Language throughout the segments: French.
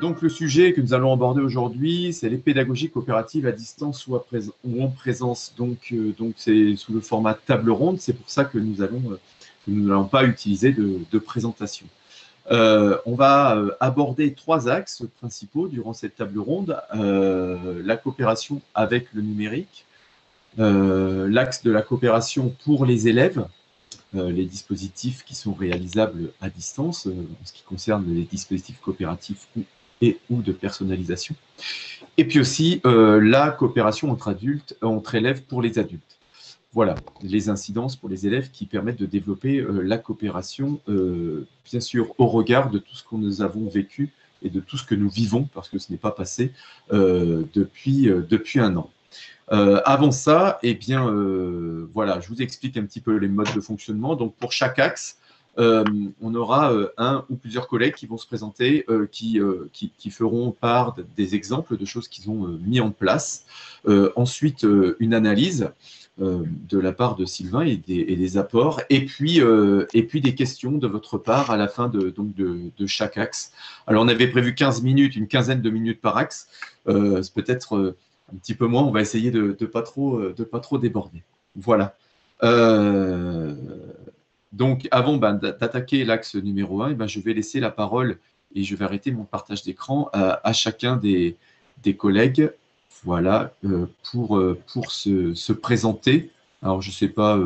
Donc, le sujet que nous allons aborder aujourd'hui, c'est les pédagogies coopératives à distance ou en présence. Donc, c'est sous le format table ronde. C'est pour ça que nous n'allons pas utiliser de présentation. On va aborder 3 axes principaux durant cette table ronde. La coopération avec le numérique, l'axe de la coopération pour les élèves, les dispositifs qui sont réalisables à distance, en ce qui concerne les dispositifs coopératifs ou de personnalisation. Et puis aussi la coopération entre élèves pour les adultes. Voilà, les incidences pour les élèves qui permettent de développer la coopération, bien sûr, au regard de tout ce que nous avons vécu et de tout ce que nous vivons, parce que ce n'est pas passé depuis 1 an. Avant ça, eh bien, voilà, je vous explique un petit peu les modes de fonctionnement. Donc, pour chaque axe, on aura un ou plusieurs collègues qui vont se présenter, qui feront part des exemples de choses qu'ils ont mis en place. Ensuite, une analyse de la part de Sylvain et des apports, et puis des questions de votre part à la fin de chaque axe. Alors, on avait prévu 15 minutes, une quinzaine de minutes par axe. C'est peut-être un petit peu moins, on va essayer de pas trop déborder. Voilà. Donc, avant d'attaquer l'axe numéro 1, je vais laisser la parole et je vais arrêter mon partage d'écran à chacun des collègues, voilà, pour se présenter. Alors, je ne sais pas,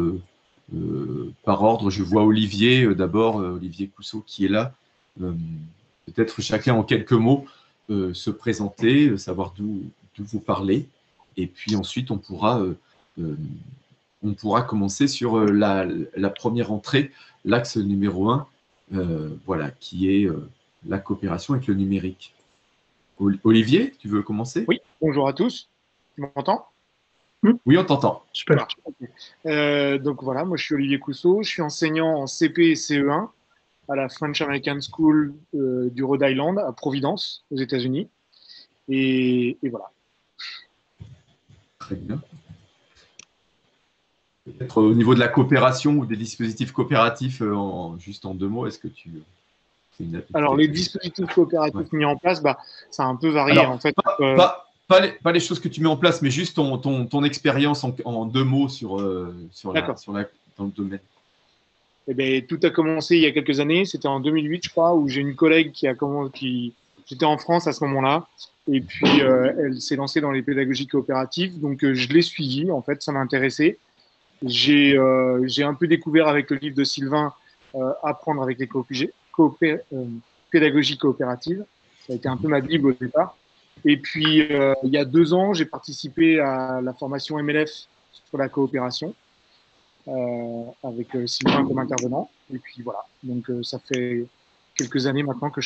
par ordre, je vois Olivier d'abord, Olivier Cousseau qui est là. Peut-être chacun en quelques mots se présenter, savoir d'où vous parlez, et puis ensuite on pourra commencer sur la première entrée, l'axe numéro 1, voilà, qui est la coopération avec le numérique. Olivier, tu veux commencer? Oui, bonjour à tous. Tu m'entends? Oui, on t'entend. Super. Donc voilà, moi je suis Olivier Cousseau, je suis enseignant en CP et CE1 à la French American School du Rhode Island à Providence, aux États-Unis. Et voilà. Très bien. Peut-être au niveau de la coopération ou des dispositifs coopératifs, juste en 2 mots, est-ce que tu… Alors, les dispositifs coopératifs mis en place, ça a un peu varié. Alors, en fait. Pas les choses que tu mets en place, mais juste ton expérience en 2 mots dans le domaine. Eh bien, tout a commencé il y a quelques années. C'était en 2008, je crois, où j'ai une collègue j'étais en France à ce moment-là. Et puis, elle s'est lancée dans les pédagogies coopératives. Donc, je l'ai suivie. En fait, ça m'a intéressé. J'ai un peu découvert avec le livre de Sylvain Apprendre avec les pédagogies coopératives. Ça a été un peu ma bible au départ. Et puis, il y a 2 ans, j'ai participé à la formation MLF sur la coopération avec Sylvain comme intervenant. Et puis voilà. Donc, ça fait quelques années maintenant que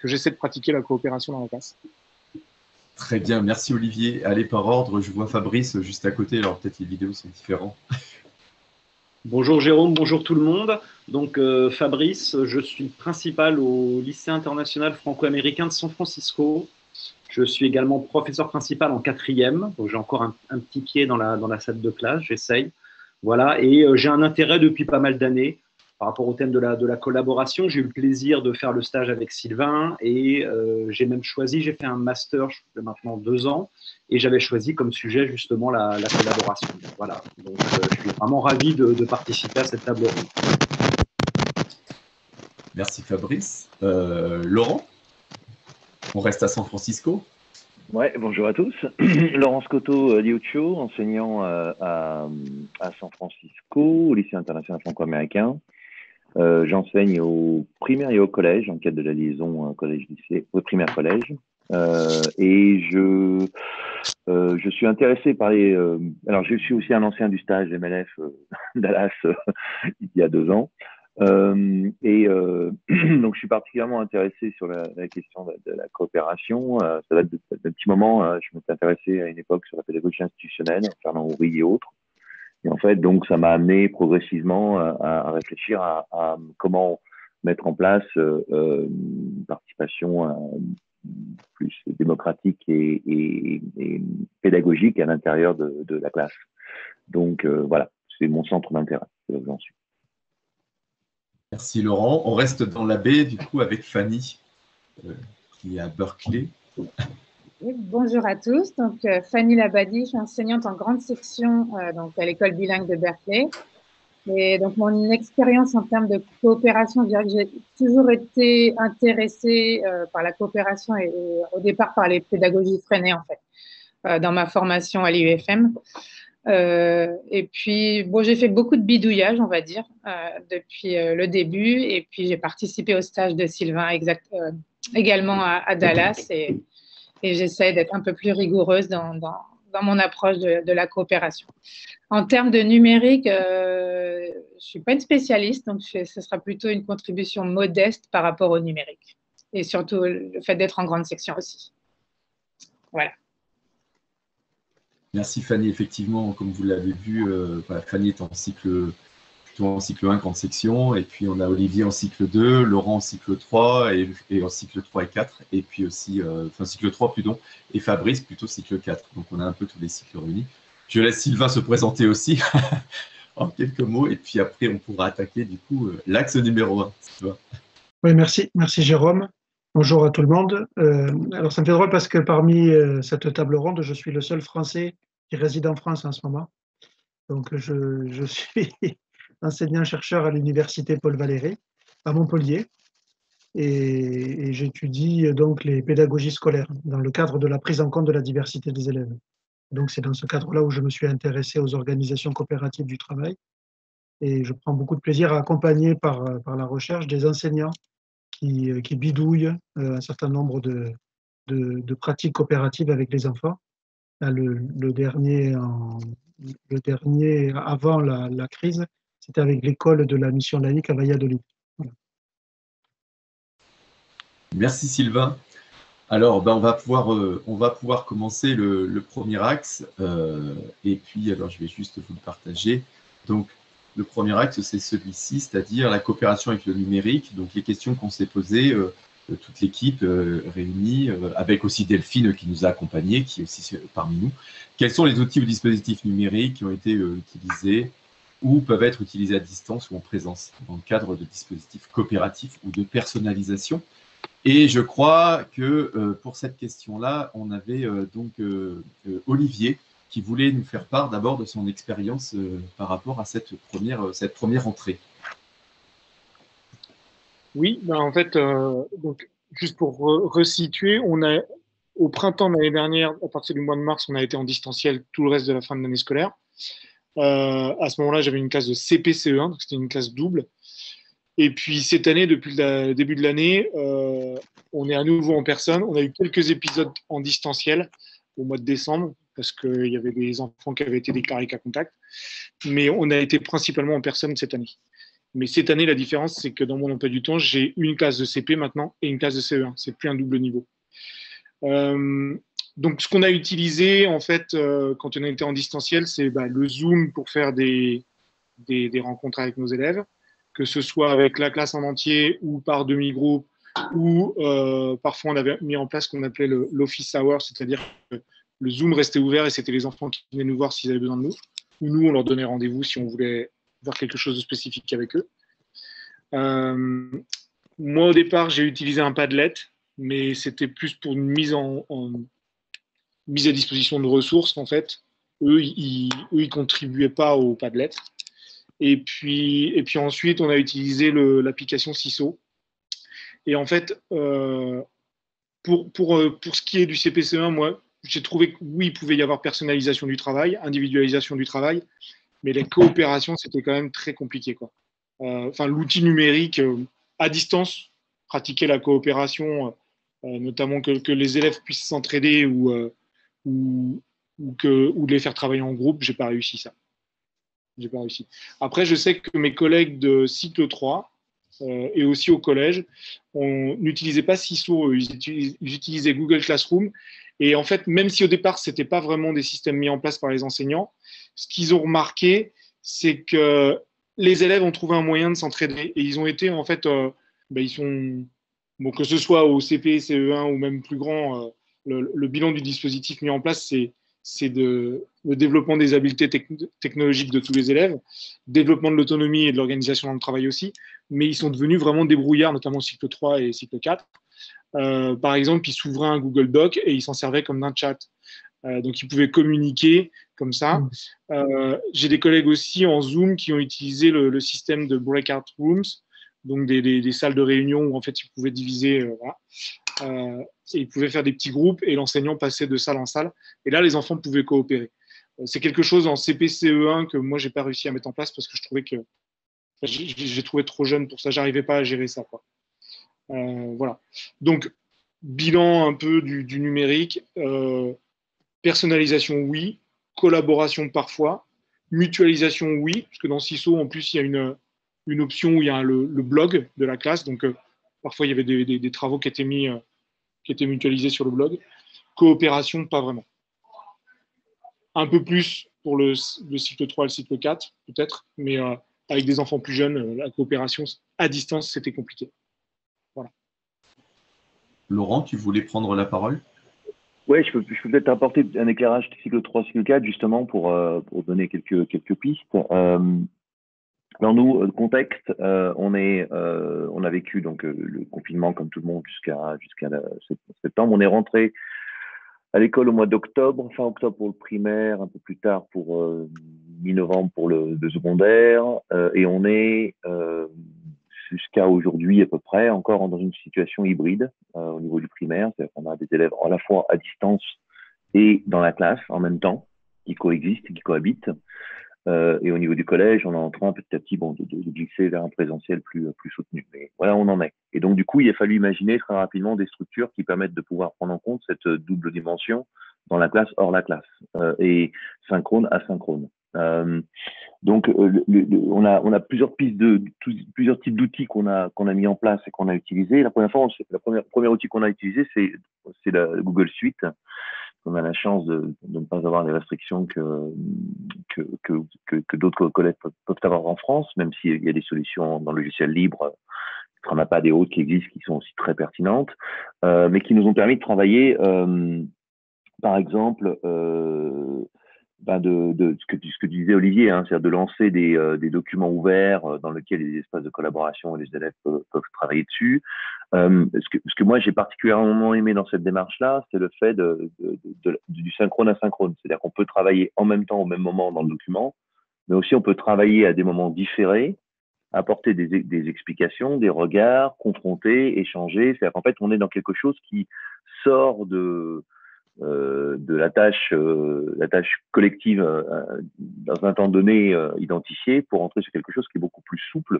j'essaie de pratiquer la coopération dans la classe. Très bien, merci Olivier. Allez, par ordre, je vois Fabrice juste à côté, alors peut-être les vidéos sont différentes. Bonjour Jérôme, bonjour tout le monde. Donc Fabrice, je suis principal au lycée international franco-américain de San Francisco. Je suis également professeur principal en 4e, donc j'ai encore un petit pied dans la salle de classe, j'essaye. Voilà, et j'ai un intérêt depuis pas mal d'années par rapport au thème de la collaboration. J'ai eu le plaisir de faire le stage avec Sylvain et j'ai fait un master de maintenant 2 ans et j'avais choisi comme sujet justement la collaboration. Voilà, donc je suis vraiment ravi de participer à cette table ronde. Merci Fabrice. Laurent, on reste à San Francisco. Ouais, bonjour à tous. Laurent Scotto Liuccio, enseignant à San Francisco, au lycée international franco-américain. J'enseigne au primaire et au collège, en cadre de la liaison collège-lycée, au primaire-collège. Et je suis intéressé par les… alors, je suis aussi un ancien du stage MLF Dallas il y a 2 ans. Donc, je suis particulièrement intéressé sur la question de la coopération. Ça date d'un petit moment. Je m'étais intéressé à une époque sur la pédagogie institutionnelle, Fernand Houry et autres. Et en fait, donc, ça m'a amené progressivement à réfléchir à comment mettre en place une participation plus démocratique et pédagogique à l'intérieur de la classe. Donc, voilà, c'est mon centre d'intérêt. C'est là où j'en suis. Merci Laurent. On reste dans la baie du coup avec Fanny qui est à Berkeley. Oui, bonjour à tous. Donc, Fanny Labadi, je suis enseignante en grande section donc à l'école bilingue de Berkeley. Et donc, mon expérience en termes de coopération, je dirais que j'ai toujours été intéressée par la coopération et au départ par les pédagogies freinées, en fait, dans ma formation à l'IUFM. Et puis, bon, j'ai fait beaucoup de bidouillage, on va dire, depuis le début. Et puis, j'ai participé au stage de Sylvain également à Dallas. Et j'essaie d'être un peu plus rigoureuse dans mon approche de la coopération. En termes de numérique, je ne suis pas une spécialiste, donc ce sera plutôt une contribution modeste par rapport au numérique. Et surtout, le fait d'être en grande section aussi. Voilà. Merci Fanny. Effectivement, comme vous l'avez vu, Fanny est plutôt en cycle 1, grande section, et puis on a Olivier en cycle 2, Laurent en cycle 3, et en cycle 3 et 4, et puis aussi, cycle 3 plutôt, et Fabrice plutôt cycle 4. Donc on a un peu tous les cycles réunis. Je laisse Sylvain se présenter aussi en quelques mots, et puis après on pourra attaquer du coup l'axe numéro 1. Oui, merci Jérôme. Bonjour à tout le monde. Alors ça me fait drôle parce que parmi cette table ronde, je suis le seul Français qui réside en France en ce moment. Donc je suis enseignant-chercheur à l'université Paul Valéry à Montpellier et j'étudie donc les pédagogies scolaires dans le cadre de la prise en compte de la diversité des élèves. Donc c'est dans ce cadre-là où je me suis intéressé aux organisations coopératives du travail et je prends beaucoup de plaisir à accompagner par la recherche des enseignants qui bidouillent un certain nombre de pratiques coopératives avec les enfants. Là, le dernier avant la crise, c'était avec l'école de la mission laïque à Valladolid. Voilà. Merci Sylvain. Alors, on va pouvoir commencer le premier axe. Et puis, alors, je vais juste vous le partager. Donc, le premier axe, c'est celui-ci, c'est-à-dire la coopération avec le numérique. Donc, les questions qu'on s'est posées, toute l'équipe réunie, avec aussi Delphine qui nous a accompagnés, qui est aussi parmi nous. Quels sont les outils ou dispositifs numériques qui ont été utilisés ou peuvent être utilisés à distance ou en présence dans le cadre de dispositifs coopératifs ou de personnalisation? Et je crois que pour cette question-là, on avait Olivier qui voulait nous faire part d'abord de son expérience par rapport à cette première entrée. Oui, en fait, donc, juste pour resituer, au printemps de l'année dernière, à partir du mois de mars, on a été en distanciel tout le reste de la fin de l'année scolaire. À ce moment-là, j'avais une classe de CP-CE1, donc c'était une classe double. Et puis cette année, depuis le début de l'année, on est à nouveau en personne. On a eu quelques épisodes en distanciel au mois de décembre parce qu'il y avait des enfants qui avaient été déclarés cas contact. Mais on a été principalement en personne cette année. Mais cette année, la différence, c'est que dans mon emploi du temps, j'ai une classe de CP maintenant et une classe de CE1. C'est plus un double niveau. Donc, ce qu'on a utilisé, en fait, quand on a été en distanciel, c'est le Zoom pour faire des rencontres avec nos élèves, que ce soit avec la classe en entier ou par demi-groupe, ou parfois on avait mis en place ce qu'on appelait l'office hour, c'est-à-dire que le Zoom restait ouvert et c'était les enfants qui venaient nous voir s'ils avaient besoin de nous, ou nous, on leur donnait rendez-vous si on voulait voir quelque chose de spécifique avec eux. Moi, au départ, j'ai utilisé un Padlet, mais c'était plus pour une mise à disposition de ressources, en fait. Eux, ils contribuaient pas au Padlet. Et puis ensuite, on a utilisé l'application CISO. Et en fait, pour ce qui est du CP-CE1, moi, j'ai trouvé que oui, il pouvait y avoir personnalisation du travail, individualisation du travail, mais les coopérations, c'était quand même très compliqué, quoi. L'outil numérique à distance, pratiquer la coopération, notamment que les élèves puissent s'entraider ou de les faire travailler en groupe, j'ai pas réussi ça. J'ai pas réussi. Après, je sais que mes collègues de cycle 3 et aussi au collège, on n'utilisait pas CISO, ils utilisaient Google Classroom. Et en fait, même si au départ, ce n'était pas vraiment des systèmes mis en place par les enseignants, ce qu'ils ont remarqué, c'est que les élèves ont trouvé un moyen de s'entraider. Et ils ont été, en fait, ils sont, bon, que ce soit au CP, CE1 ou même plus grand, le bilan du dispositif mis en place, c'est le développement des habiletés technologiques de tous les élèves, développement de l'autonomie et de l'organisation dans le travail aussi, mais ils sont devenus vraiment débrouillards, notamment cycle 3 et cycle 4. Par exemple, ils s'ouvraient un Google Doc et ils s'en servaient comme d'un chat. Donc, ils pouvaient communiquer comme ça. J'ai des collègues aussi en Zoom qui ont utilisé le système de breakout rooms, donc des salles de réunion où en fait ils pouvaient diviser, et ils pouvaient faire des petits groupes et l'enseignant passait de salle en salle. Et là, les enfants pouvaient coopérer. C'est quelque chose en CP, CE1 que moi, j'ai pas réussi à mettre en place parce que je trouvais que j'ai trouvé trop jeune pour ça. J'arrivais pas à gérer ça, quoi. Voilà. Donc, bilan un peu du numérique. Personnalisation, oui. Collaboration, parfois. Mutualisation, oui. Parce que dans CISO, en plus, il y a une option où il y a le blog de la classe. Donc, parfois, il y avait des travaux qui étaient mutualisés sur le blog. Coopération, pas vraiment. Un peu plus pour le cycle 3 et le cycle 4, peut-être. Mais avec des enfants plus jeunes, la coopération à distance, c'était compliqué. Voilà. Laurent, tu voulais prendre la parole? Oui, je peux peut-être apporter un éclairage cycle 3, cycle 4, justement, pour donner quelques pistes. Dans nous, contexte, on a vécu donc le confinement comme tout le monde jusqu'à septembre. On est rentré à l'école au mois d'octobre, fin octobre pour le primaire, un peu plus tard pour mi-novembre pour le secondaire, et on est jusqu'à aujourd'hui à peu près encore dans une situation hybride au niveau du primaire. C'est-à-dire qu'on a des élèves à la fois à distance et dans la classe en même temps, qui coexistent, qui cohabitent. Et au niveau du collège, on est en train petit à petit de glisser vers un présentiel plus soutenu. Mais voilà, on en est. Et donc, du coup, il a fallu imaginer très rapidement des structures qui permettent de pouvoir prendre en compte cette double dimension dans la classe, hors la classe, et synchrone, asynchrone. Donc, on a plusieurs pistes plusieurs types d'outils qu'on a mis en place et qu'on a utilisés. La première fois, le premier outil qu'on a utilisé, c'est la Google Suite. On a la chance de ne pas avoir les restrictions que d'autres collègues peuvent avoir en France, même s'il y a des solutions dans le logiciel libre, on n'a pas des autres qui existent, qui sont aussi très pertinentes, mais qui nous ont permis de travailler, par exemple, ce que disait Olivier, hein, c'est-à-dire de lancer des documents ouverts dans lesquels les espaces de collaboration et les élèves peuvent travailler dessus. Ce que moi j'ai particulièrement aimé dans cette démarche-là, c'est le fait du synchrone asynchrone. C'est-à-dire qu'on peut travailler en même temps, au même moment dans le document, mais aussi on peut travailler à des moments différés, apporter des explications, des regards, confronter, échanger. C'est-à-dire qu'en fait, on est dans quelque chose qui sort de la tâche collective dans un temps donné identifié pour entrer sur quelque chose qui est beaucoup plus souple,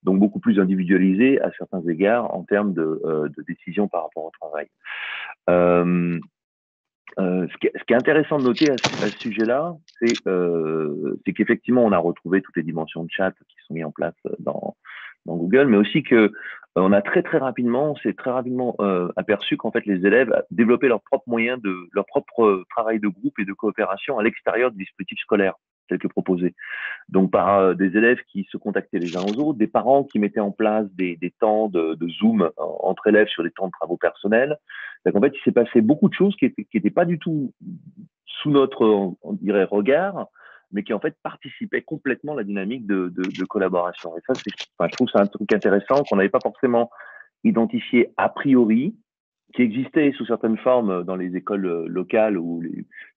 donc beaucoup plus individualisé à certains égards en termes de décision par rapport au travail. Ce qui est intéressant de noter à ce sujet-là, c'est qu'effectivement, on a retrouvé toutes les dimensions de chat qui sont mises en place dans Google, mais aussi que on a très rapidement aperçu qu'en fait les élèves développaient leurs propres moyens leur propre travail de groupe et de coopération à l'extérieur du dispositif scolaire tel que proposé. Donc par des élèves qui se contactaient les uns aux autres, des parents qui mettaient en place des temps de Zoom entre élèves sur des temps de travaux personnels. Donc en fait, il s'est passé beaucoup de choses qui étaient pas du tout sous notre, on dirait, regard, mais qui en fait participaient complètement à la dynamique de collaboration. Et ça, je trouve que c'est un truc intéressant qu'on n'avait pas forcément identifié a priori, qui existait sous certaines formes dans les écoles locales où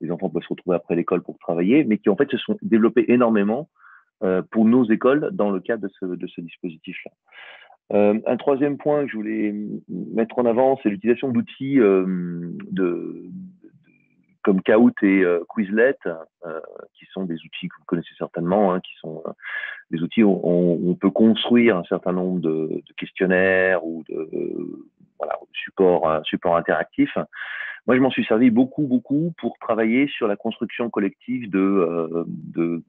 les enfants peuvent se retrouver après l'école pour travailler, mais qui en fait se sont développés énormément pour nos écoles dans le cadre de ce dispositif-là. Un troisième point que je voulais mettre en avant, c'est l'utilisation d'outils comme Kahoot et Quizlet, qui sont des outils que vous connaissez certainement, hein, qui sont des outils où on peut construire un certain nombre de questionnaires ou de supports interactifs. Moi, je m'en suis servi beaucoup pour travailler sur la construction collective de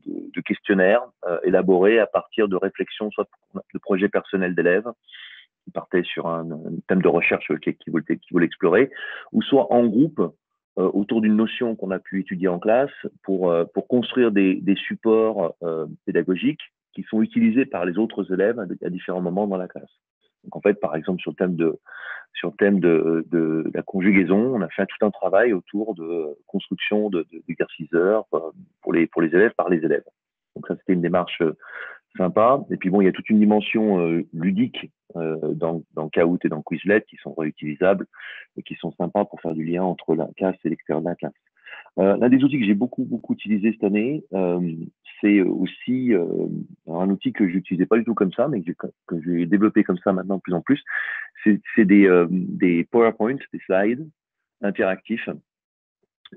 questionnaires élaborés à partir de réflexions, soit de projets personnels d'élèves qui partaient sur un thème de recherche qu'ils voulaient explorer, ou soit en groupe autour d'une notion qu'on a pu étudier en classe pour construire des supports pédagogiques qui sont utilisés par les autres élèves à différents moments dans la classe. Donc en fait, par exemple, sur le thème sur le thème de la conjugaison. On a fait tout un travail autour de construction d'exerciceurs pour les élèves, par les élèves. Donc ça, c'était une démarche sympa. Et puis bon, il y a toute une dimension ludique dans Kahoot et dans Quizlet qui sont réutilisables et qui sont sympas pour faire du lien entre la classe et l'extérieur de la classe. L'un des outils que j'ai beaucoup utilisé cette année, c'est aussi un outil que j'utilisais pas du tout comme ça, mais que j'ai développé comme ça maintenant de plus en plus. C'est des PowerPoint, des slides interactifs,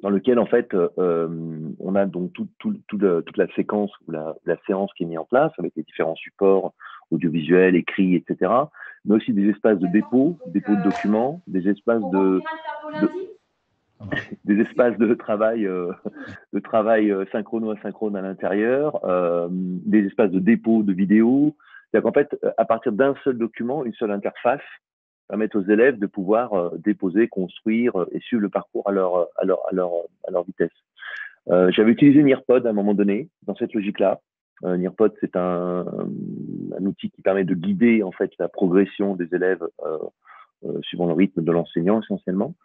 dans lequel en fait on a donc toute la séquence ou la séance qui est mise en place avec les différents supports audiovisuels, écrits, etc. Mais aussi des espaces de dépôt de documents, des espaces des espaces de travail synchrono-asynchrone à l'intérieur, des espaces de dépôt de vidéos. C'est-à-dire qu'en fait, à partir d'un seul document, une seule interface, permettre aux élèves de pouvoir déposer, construire et suivre le parcours à leur vitesse. J'avais utilisé Nearpod à un moment donné dans cette logique-là. Nearpod, c'est un outil qui permet de guider en fait la progression des élèves suivant le rythme de l'enseignant essentiellement.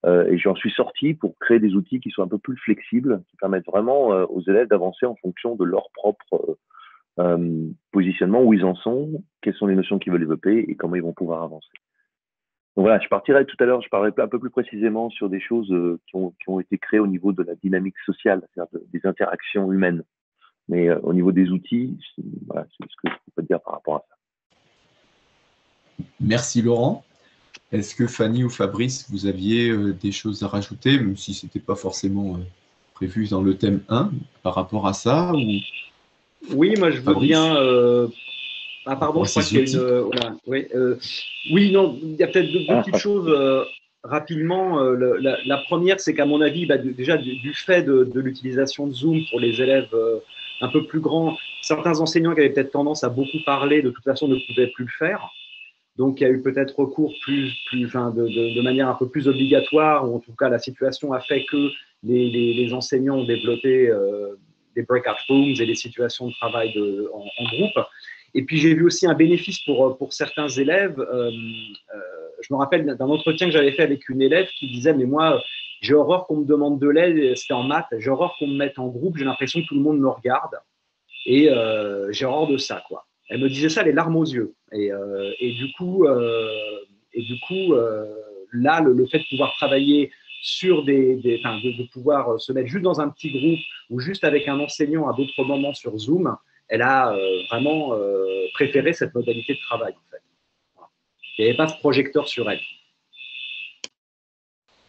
Et j'en suis sorti pour créer des outils qui soient un peu plus flexibles, qui permettent vraiment aux élèves d'avancer en fonction de leur propre positionnement, où ils en sont, quelles sont les notions qu'ils veulent développer et comment ils vont pouvoir avancer. Donc voilà, je parlerai un peu plus précisément sur des choses qui ont été créées au niveau de la dynamique sociale, c'est-à-dire des interactions humaines. Mais au niveau des outils, voilà, c'est ce que je peux dire par rapport à ça. Merci Laurent. Est-ce que Fanny ou Fabrice, vous aviez des choses à rajouter, même si ce n'était pas forcément prévu dans le thème 1 par rapport à ça ou... Oui, moi je veux Fabrice bien. Ah pardon, je crois qu'il y a une. Voilà, oui, oui, non, il y a peut-être deux petites choses rapidement. La première, c'est qu'à mon avis, déjà du fait de l'utilisation de Zoom pour les élèves un peu plus grands, certains enseignants qui avaient peut-être tendance à beaucoup parler, de toute façon, ne pouvaient plus le faire. Donc, il y a eu peut-être recours de manière un peu plus obligatoire, ou en tout cas, la situation a fait que les enseignants ont développé des breakout rooms et des situations de travail en groupe. Et puis, j'ai vu aussi un bénéfice pour certains élèves. Je me rappelle d'un entretien que j'avais fait avec une élève qui disait « Mais moi, j'ai horreur qu'on me demande de l'aide, c'était en maths, j'ai horreur qu'on me mette en groupe, j'ai l'impression que tout le monde me regarde. Et j'ai horreur de ça, quoi. » Elle me disait ça, les larmes aux yeux. Et du coup, là, le fait de pouvoir travailler sur de pouvoir se mettre juste dans un petit groupe ou juste avec un enseignant à d'autres moments sur Zoom, elle a vraiment préféré cette modalité de travail, en fait. Voilà. Il n'y avait pas ce projecteur sur elle.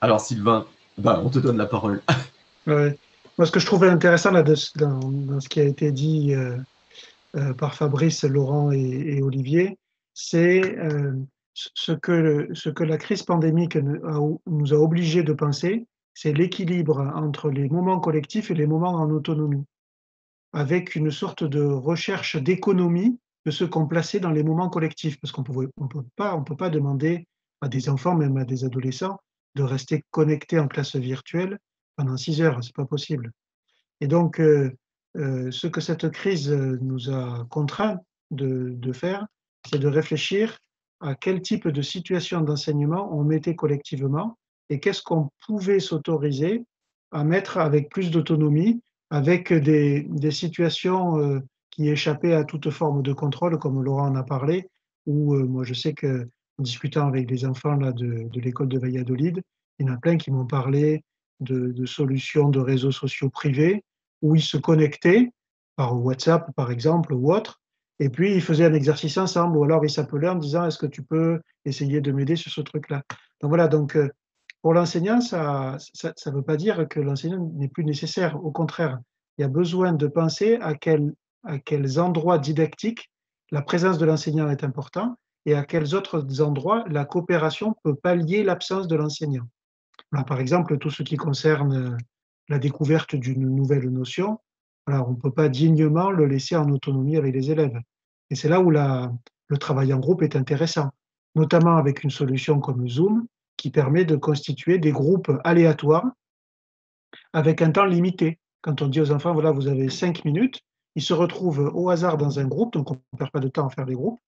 Alors Sylvain, on te donne la parole. Ouais. Moi, ce que je trouvais intéressant là, dans ce qui a été dit par Fabrice, Laurent et Olivier, c'est ce que la crise pandémique nous a obligés de penser, c'est l'équilibre entre les moments collectifs et les moments en autonomie, avec une sorte de recherche d'économie de ce qu'on plaçait dans les moments collectifs, parce qu'on peut pas demander à des enfants, même à des adolescents, de rester connectés en classe virtuelle pendant 6 heures, c'est pas possible. Et donc, ce que cette crise nous a contraints de faire, c'est de réfléchir à quel type de situation d'enseignement on mettait collectivement et qu'est-ce qu'on pouvait s'autoriser à mettre avec plus d'autonomie, avec des situations qui échappaient à toute forme de contrôle, comme Laurent en a parlé, où moi je sais que en discutant avec des enfants là, de l'école de Valladolid, il y en a plein qui m'ont parlé de solutions de réseaux sociaux privés où ils se connectaient par WhatsApp, par exemple, ou autre, et puis ils faisaient un exercice ensemble, ou alors ils s'appelaient en disant « Est-ce que tu peux essayer de m'aider sur ce truc-là » Donc voilà, donc pour l'enseignant, ça ne veut pas dire que l'enseignant n'est plus nécessaire. Au contraire, il y a besoin de penser à quels endroits didactiques la présence de l'enseignant est importante et à quels autres endroits la coopération peut pallier l'absence de l'enseignant. Par exemple, tout ce qui concerne la découverte d'une nouvelle notion, alors on ne peut pas dignement le laisser en autonomie avec les élèves. Et c'est là où le travail en groupe est intéressant, notamment avec une solution comme Zoom, qui permet de constituer des groupes aléatoires avec un temps limité. Quand on dit aux enfants, voilà, vous avez 5 minutes, ils se retrouvent au hasard dans un groupe, donc on ne perd pas de temps à faire les groupes,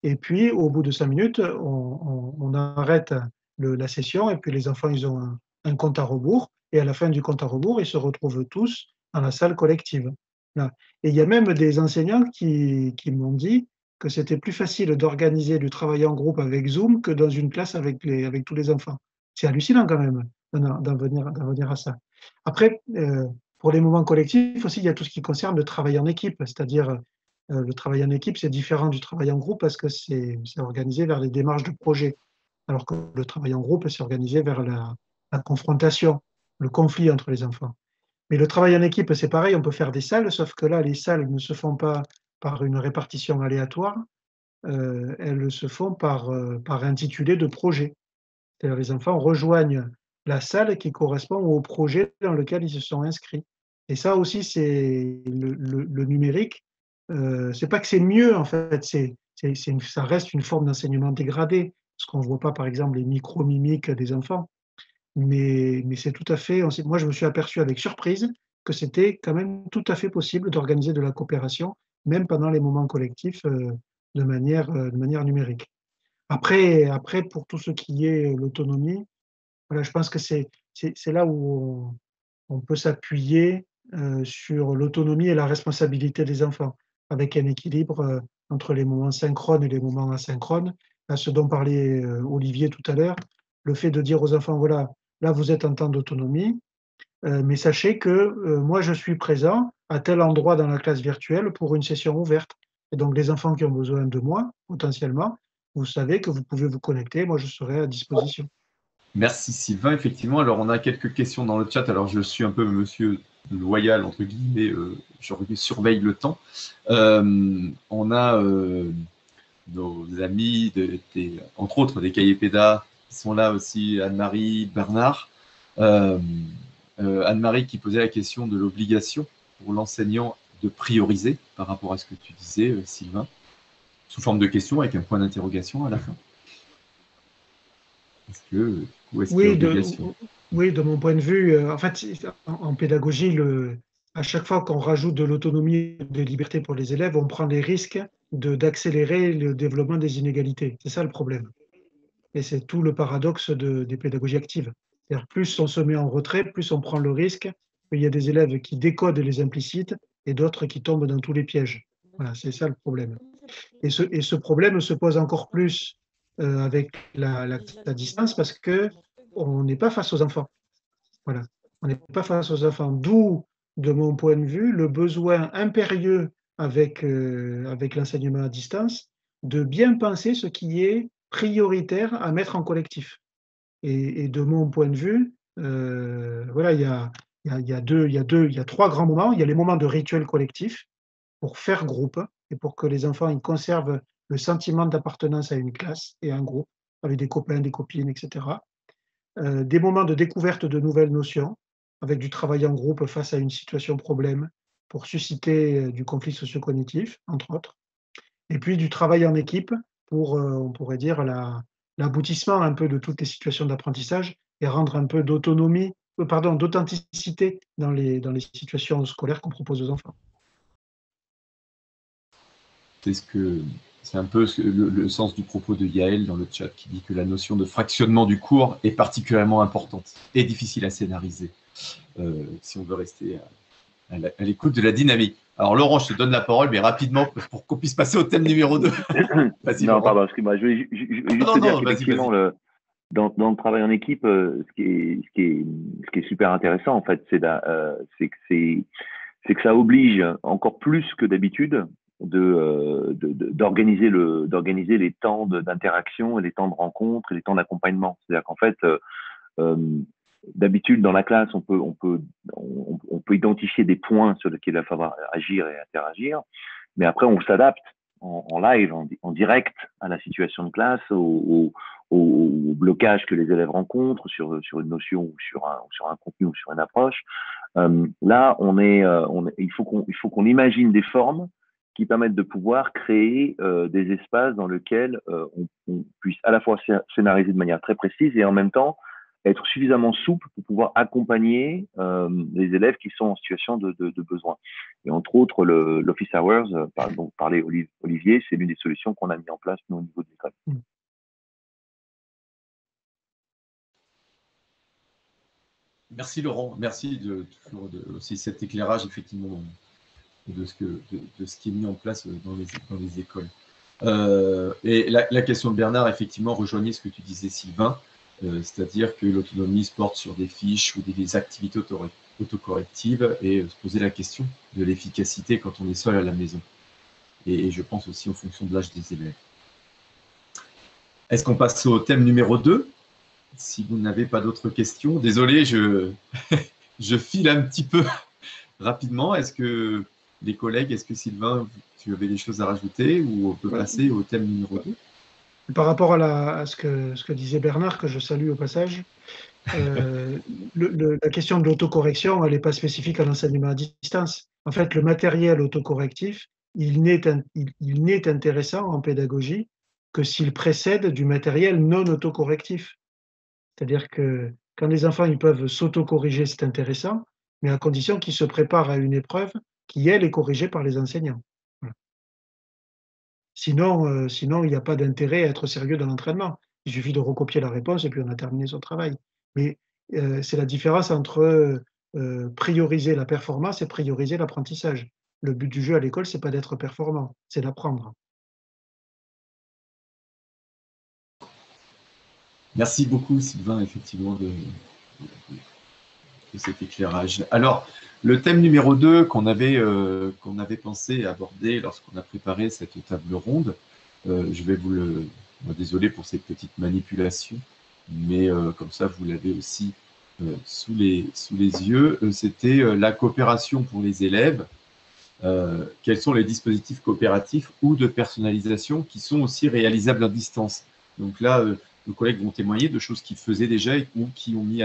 Et puis, au bout de 5 minutes, on arrête la session et puis les enfants, ils ont un compte à rebours. Et à la fin du compte à rebours, ils se retrouvent tous dans la salle collective. Là. Et il y a même des enseignants qui m'ont dit que c'était plus facile d'organiser du travail en groupe avec Zoom que dans une classe avec tous les enfants. C'est hallucinant quand même d'en venir à ça. Après, pour les moments collectifs aussi, il y a tout ce qui concerne le travail en équipe, c'est-à-dire le travail en équipe, c'est différent du travail en groupe parce que c'est organisé vers les démarches de projet, alors que le travail en groupe, c'est organisé vers la confrontation, le conflit entre les enfants. Mais le travail en équipe, c'est pareil, on peut faire des salles, sauf que là, les salles ne se font pas par une répartition aléatoire, elles se font par intitulé de projet. C'est-à-dire les enfants rejoignent la salle qui correspond au projet dans lequel ils se sont inscrits. Et ça aussi, c'est le numérique. C'est pas que c'est mieux, en fait, ça reste une forme d'enseignement dégradé, parce qu'on ne voit pas, par exemple, les micro-mimiques des enfants. Mais c'est tout à fait. Moi, je me suis aperçu avec surprise que c'était quand même tout à fait possible d'organiser de la coopération, même pendant les moments collectifs, de manière numérique. Après, pour tout ce qui est l'autonomie, voilà, je pense que c'est là où on peut s'appuyer sur l'autonomie et la responsabilité des enfants, avec un équilibre entre les moments synchrones et les moments asynchrones. À ce dont parlait Olivier tout à l'heure, le fait de dire aux enfants, voilà, là vous êtes en temps d'autonomie, mais sachez que moi je suis présent à tel endroit dans la classe virtuelle pour une session ouverte. Et donc les enfants qui ont besoin de moi, potentiellement, vous savez que vous pouvez vous connecter, moi je serai à disposition. Merci Sylvain. Effectivement, alors on a quelques questions dans le chat. Alors je suis un peu monsieur loyal, entre guillemets, je surveille le temps. On a nos amis, entre autres des cahiers PEDA, qui sont là aussi, Anne-Marie, Bernard. Anne-Marie qui posait la question de l'obligation pour l'enseignant de prioriser par rapport à ce que tu disais, Sylvain, sous forme de question avec un point d'interrogation à la fin. Est-ce qu'il y a obligation ? Oui, de mon point de vue, en fait, en pédagogie, à chaque fois qu'on rajoute de l'autonomie, de liberté pour les élèves, on prend les risques d'accélérer le développement des inégalités. C'est ça le problème. Et c'est tout le paradoxe des pédagogies actives. C'est-à-dire, plus on se met en retrait, plus on prend le risque qu'il y a des élèves qui décodent les implicites et d'autres qui tombent dans tous les pièges. Voilà, c'est ça le problème. Et ce problème se pose encore plus avec la distance parce qu'on n'est pas face aux enfants. Voilà. On n'est pas face aux enfants. D'où, de mon point de vue, le besoin impérieux avec l'enseignement à distance de bien penser ce qui est prioritaire à mettre en collectif. Et de mon point de vue, voilà, il y a trois grands moments. Il y a les moments de rituel collectif pour faire groupe et pour que les enfants ils conservent le sentiment d'appartenance à une classe et à un groupe, avec des copains, des copines, etc. Des moments de découverte de nouvelles notions, avec du travail en groupe face à une situation problème, pour susciter du conflit socio-cognitif, entre autres. Et puis du travail en équipe pour, on pourrait dire, l'aboutissement un peu de toutes les situations d'apprentissage et rendre un peu d'authenticité dans les situations scolaires qu'on propose aux enfants. C'est un peu le sens du propos de Yael dans le chat qui dit que la notion de fractionnement du cours est particulièrement importante et difficile à scénariser si on veut rester à l'écoute de la dynamique. Alors Laurent, je te donne la parole, mais rapidement pour qu'on puisse passer au thème numéro 2. Vas-y, non, pardon, excuse-moi. Je vais juste te dire qu'effectivement, dans le travail en équipe, ce qui est super intéressant, en fait, c'est que ça oblige encore plus que d'habitude d'organiser les temps d'interaction et les temps de rencontre et les temps d'accompagnement. C'est-à-dire qu'en fait, d'habitude dans la classe, on peut identifier des points sur lesquels il va falloir agir et interagir, mais après on s'adapte en live, en direct à la situation de classe, au blocage que les élèves rencontrent sur une notion ou sur un contenu ou sur une approche. Là, il faut qu'on imagine des formes qui permettent de pouvoir créer des espaces dans lesquels on puisse à la fois scénariser de manière très précise et en même temps être suffisamment souple pour pouvoir accompagner les élèves qui sont en situation de besoin. Et entre autres, l'Office Hours, dont parlait Olivier, c'est l'une des solutions qu'on a mis en place nous, au niveau de l'école. Merci Laurent, merci de aussi cet éclairage effectivement de ce qui est mis en place dans les écoles. Et la question de Bernard, effectivement, rejoignait ce que tu disais Sylvain, c'est-à-dire que l'autonomie se porte sur des fiches ou des activités autocorrectives et se poser la question de l'efficacité quand on est seul à la maison. Et je pense aussi en fonction de l'âge des élèves. Est-ce qu'on passe au thème numéro 2 ? Si vous n'avez pas d'autres questions, désolé, je file un petit peu rapidement. Est-ce que les collègues, est-ce que Sylvain, tu avais des choses à rajouter ou on peut passer au thème numéro 2 ? Par rapport à ce que disait Bernard, que je salue au passage, la question de l'autocorrection, elle n'est pas spécifique à l'enseignement à distance. En fait, le matériel autocorrectif, il n'est intéressant en pédagogie que s'il précède du matériel non autocorrectif. C'est-à-dire que quand les enfants ils peuvent s'autocorriger, c'est intéressant, mais à condition qu'ils se préparent à une épreuve qui, elle, est corrigée par les enseignants. Voilà. Sinon, il n'y a pas d'intérêt à être sérieux dans l'entraînement. Il suffit de recopier la réponse et puis on a terminé son travail. Mais c'est la différence entre prioriser la performance et prioriser l'apprentissage. Le but du jeu à l'école, ce n'est pas d'être performant, c'est d'apprendre. Merci beaucoup, Sylvain, effectivement, de cet éclirage. Alors, le thème numéro 2 qu'on avait pensé aborder lorsqu'on a préparé cette table ronde, je vais vous le... Désolé pour cette petite manipulation, mais comme ça, vous l'avez aussi sous les yeux. C'était la coopération pour les élèves. Quels sont les dispositifs coopératifs ou de personnalisation qui sont aussi réalisables à distance. Donc là, nos collègues vont témoigner de choses qu'ils faisaient déjà ou qui ont mis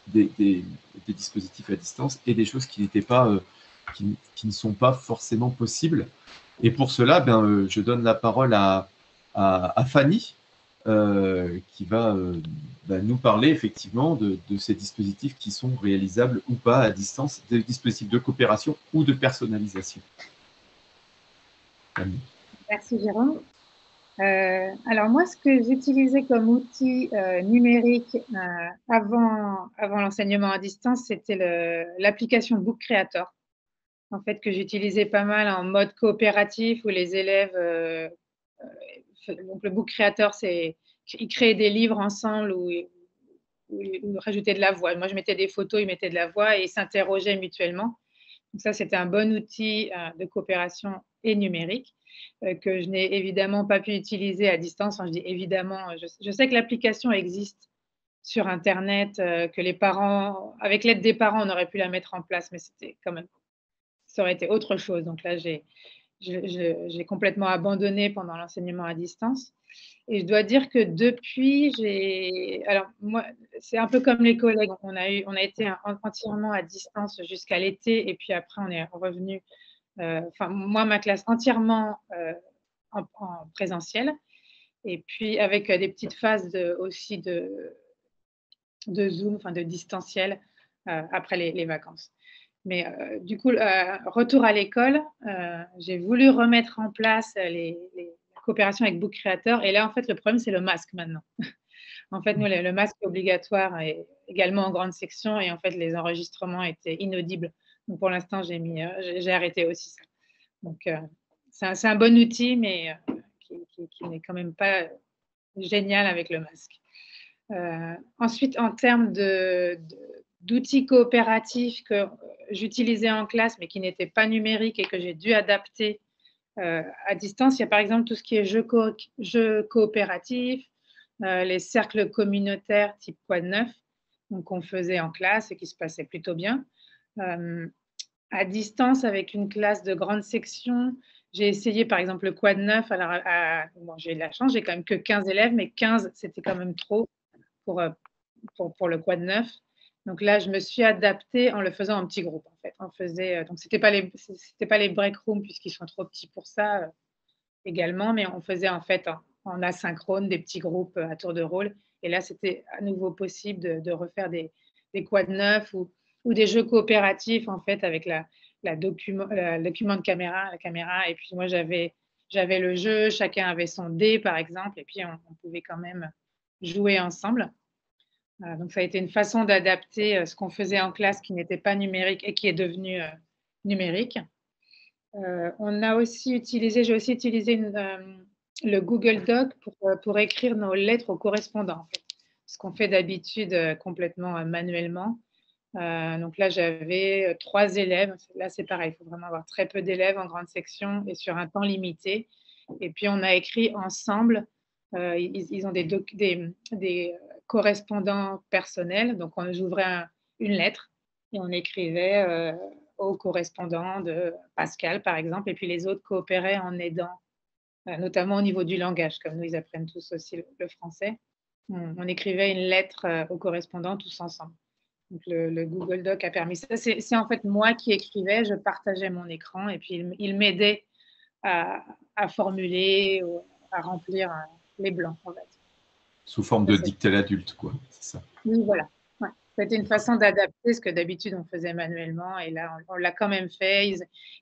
des dispositifs à distance et des choses qui n'étaient pas, qui ne sont pas forcément possibles. Et pour cela, je donne la parole à Fanny, qui va nous parler effectivement de ces dispositifs qui sont réalisables ou pas à distance, des dispositifs de coopération ou de personnalisation. Fanny. Merci Jérôme. Alors moi, ce que j'utilisais comme outil numérique avant l'enseignement à distance, c'était l'application Book Creator, en fait, que j'utilisais pas mal en mode coopératif où les élèves, donc le Book Creator, ils créaient des livres ensemble où ils rajoutaient de la voix. Moi, je mettais des photos, ils mettaient de la voix et ils s'interrogeaient mutuellement. Donc ça, c'était un bon outil de coopération et numérique que je n'ai évidemment pas pu utiliser à distance. Enfin, je dis évidemment, je sais que l'application existe sur Internet, que les parents, avec l'aide des parents, on aurait pu la mettre en place, mais c'était quand même, ça aurait été autre chose. Donc là, j'ai complètement abandonné pendant l'enseignement à distance. Et je dois dire que depuis, alors moi, c'est un peu comme les collègues. On a été entièrement à distance jusqu'à l'été, et puis après, on est revenu. Moi, ma classe entièrement en présentiel, et puis avec des petites phases aussi de Zoom, de distanciel après les vacances. Mais du coup, retour à l'école, j'ai voulu remettre en place les coopérations avec Book Creator. Et là, en fait, le problème, c'est le masque maintenant. En fait, nous, le masque est obligatoire et également en grande section. Et en fait, les enregistrements étaient inaudibles. Donc, pour l'instant, j'ai arrêté aussi ça. Donc, c'est un bon outil, mais qui n'est quand même pas génial avec le masque. Ensuite, en termes d'outils coopératifs que j'utilisais en classe, mais qui n'étaient pas numériques et que j'ai dû adapter à distance, il y a par exemple tout ce qui est jeux coopératifs, les cercles communautaires type Quad 9, donc qu'on faisait en classe et qui se passait plutôt bien. À distance, avec une classe de grande section, j'ai essayé par exemple le Quad 9. Alors, j'ai eu de la chance, j'ai quand même que 15 élèves, mais 15, c'était quand même trop pour le Quad 9. Donc là, je me suis adaptée en le faisant en petits groupes. En fait, donc c'était pas les break rooms puisqu'ils sont trop petits pour ça également, mais on faisait en fait en asynchrone, des petits groupes à tour de rôle. Et là, c'était à nouveau possible de refaire des quads neufs ou des jeux coopératifs, en fait, avec le document de caméra, la caméra. Et puis, moi, j'avais le jeu, chacun avait son dé, par exemple, et puis on pouvait quand même jouer ensemble. Donc, ça a été une façon d'adapter ce qu'on faisait en classe qui n'était pas numérique et qui est devenu numérique. J'ai aussi utilisé le Google Doc pour écrire nos lettres aux correspondants, en fait. Ce qu'on fait d'habitude complètement manuellement. Donc là, j'avais 3 élèves. Là, c'est pareil, il faut vraiment avoir très peu d'élèves en grande section et sur un temps limité. Et puis, on a écrit ensemble. Ils ont des correspondants personnels. Donc, j'ouvrais une lettre et on écrivait au correspondant de Pascal, par exemple. Et puis, les autres coopéraient en aidant, notamment au niveau du langage. Comme nous, ils apprennent tous aussi le français. On écrivait une lettre au correspondant tous ensemble. Donc, le Google Doc a permis ça. C'est en fait moi qui écrivais, je partageais mon écran et puis il m'aidait à formuler, à remplir les blancs, en fait. Sous forme de dictée à l'adulte, quoi. C'est ça. Oui, voilà. Ouais. C'était une façon d'adapter ce que d'habitude on faisait manuellement et là, on l'a quand même fait.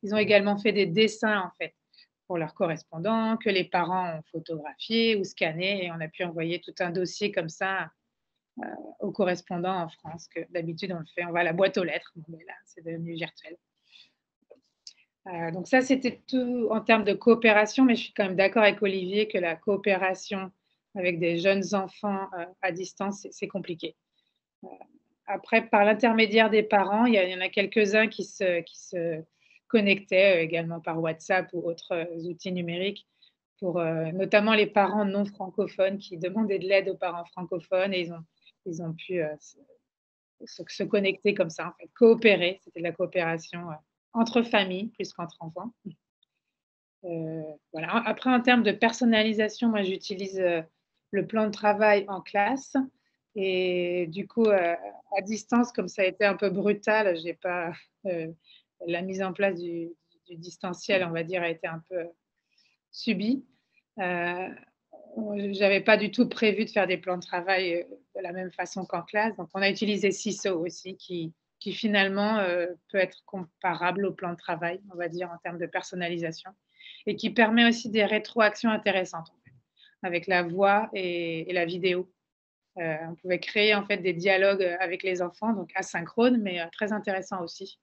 Ils ont également fait des dessins, en fait, pour leurs correspondants, que les parents ont photographié ou scanné et on a pu envoyer tout un dossier comme ça aux correspondants en France, que d'habitude on le fait, on va à la boîte aux lettres, mais là c'est devenu virtuel. Donc ça c'était tout en termes de coopération, mais je suis quand même d'accord avec Olivier que la coopération avec des jeunes enfants à distance, c'est compliqué. Après, par l'intermédiaire des parents, il y en a quelques-uns qui se connectaient également par WhatsApp ou autres outils numériques, pour notamment les parents non francophones qui demandaient de l'aide aux parents francophones et ils ont pu se connecter comme ça, en fait, coopérer. C'était de la coopération entre familles plus qu'entre enfants. Voilà. Après, en termes de personnalisation, moi, j'utilise le plan de travail en classe. Et du coup, à distance, comme ça a été un peu brutal, j'ai pas la mise en place du distanciel, on va dire, a été un peu subie. J'avais pas du tout prévu de faire des plans de travail de la même façon qu'en classe. Donc, on a utilisé CISO aussi, qui finalement peut être comparable au plan de travail, on va dire, en termes de personnalisation, et qui permet aussi des rétroactions intéressantes, en fait, avec la voix et la vidéo. On pouvait créer en fait des dialogues avec les enfants, donc asynchrones, mais très intéressants aussi,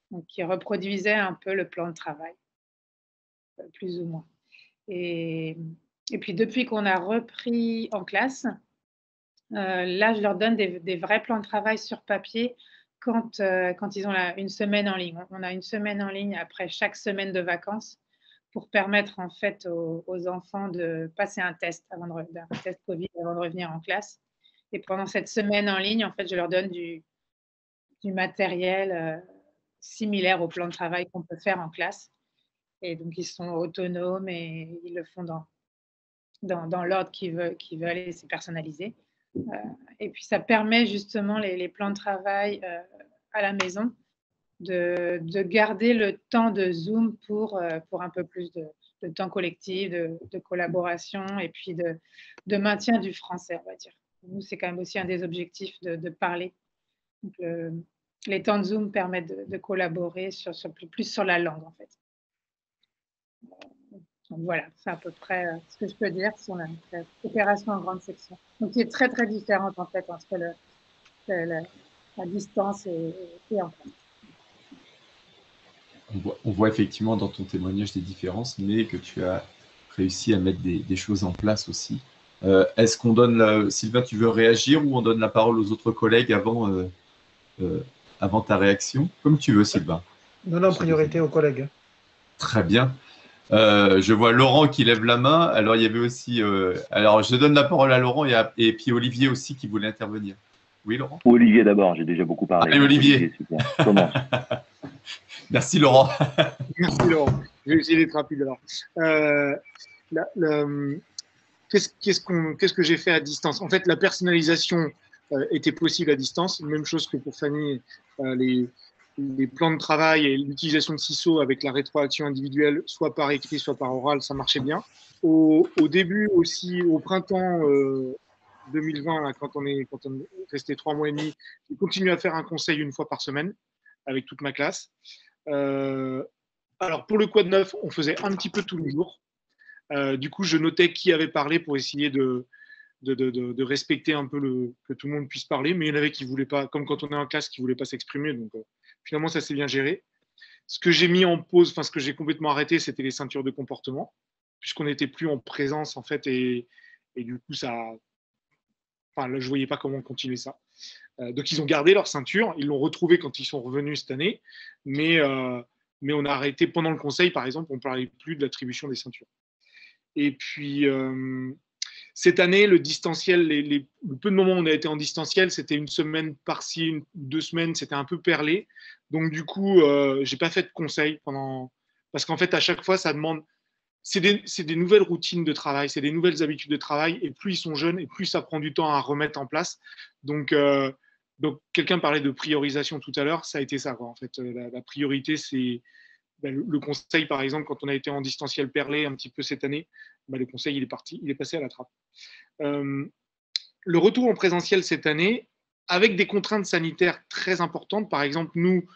donc qui reproduisaient un peu le plan de travail, plus ou moins. Et puis, depuis qu'on a repris en classe, là, je leur donne des vrais plans de travail sur papier quand ils ont une semaine en ligne. On a une semaine en ligne après chaque semaine de vacances pour permettre en fait aux enfants de passer un test un test Covid avant de revenir en classe. Et pendant cette semaine en ligne, en fait, je leur donne du matériel similaire au plan de travail qu'on peut faire en classe. Et donc, ils sont autonomes et ils le font dans l'ordre qu'ils veulent et c'est personnalisé. Et puis, ça permet justement les plans de travail à la maison de garder le temps de Zoom pour un peu plus de temps collectif, de collaboration et puis de maintien du français, on va dire. Nous, c'est quand même aussi un des objectifs de parler. Donc, les temps de Zoom permettent de collaborer plus sur la langue, en fait. Donc voilà, c'est à peu près ce que je peux dire sur la coopération en grande section. Donc, qui est très, très différente, en fait, entre la distance et en classe. On voit effectivement dans ton témoignage des différences, mais que tu as réussi à mettre des choses en place aussi. Est-ce qu'on donne Sylvain, tu veux réagir ou on donne la parole aux autres collègues avant ta réaction? Comme tu veux, Sylvain. Non, priorité aux collègues. Très bien. Je vois Laurent qui lève la main. Alors, il y avait aussi. Alors, je donne la parole à Laurent et puis Olivier aussi qui voulait intervenir. Oui, Laurent? Olivier d'abord, j'ai déjà beaucoup parlé. Allez, Olivier. Comment? Merci, Laurent. Merci, Laurent. Je vais essayer d'être rapide alors. Qu'est-ce que j'ai fait à distance? En fait, la personnalisation était possible à distance. Même chose que pour Fanny, les plans de travail et l'utilisation de CISO avec la rétroaction individuelle, soit par écrit, soit par oral, ça marchait bien. Au début aussi, au printemps 2020, là, quand on est resté 3 mois et demi, j'ai continué à faire un conseil une fois par semaine avec toute ma classe. Alors, pour le Quad 9, on faisait un petit peu tous les jours. Du coup, je notais qui avait parlé pour essayer de respecter un peu que tout le monde puisse parler, mais il y en avait qui ne voulaient pas, comme quand on est en classe, qui ne voulaient pas s'exprimer. Donc, finalement, ça s'est bien géré. Ce que j'ai mis en pause, enfin, ce que j'ai complètement arrêté, c'était les ceintures de comportement, puisqu'on n'était plus en présence, en fait, et du coup, ça. Enfin, là, je ne voyais pas comment continuer ça. Donc, ils ont gardé leur ceinture. Ils l'ont retrouvée quand ils sont revenus cette année. Mais on a arrêté pendant le conseil, par exemple, on ne parlait plus de l'attribution des ceintures. Et puis, cette année, le distanciel, le peu de moments où on a été en distanciel, c'était une semaine par-ci, 2 semaines, c'était un peu perlé. Donc, du coup, je n'ai pas fait de conseil pendant. Parce qu'en fait, à chaque fois, ça demande. C'est des nouvelles routines de travail, c'est des nouvelles habitudes de travail, et plus ils sont jeunes, et plus ça prend du temps à remettre en place. Donc quelqu'un parlait de priorisation tout à l'heure, ça a été ça, quoi. En fait, la priorité, c'est le conseil, par exemple, quand on a été en distanciel perlé un petit peu cette année, le conseil, il est passé à la trappe. Le retour en présentiel cette année, avec des contraintes sanitaires très importantes, par exemple, nous,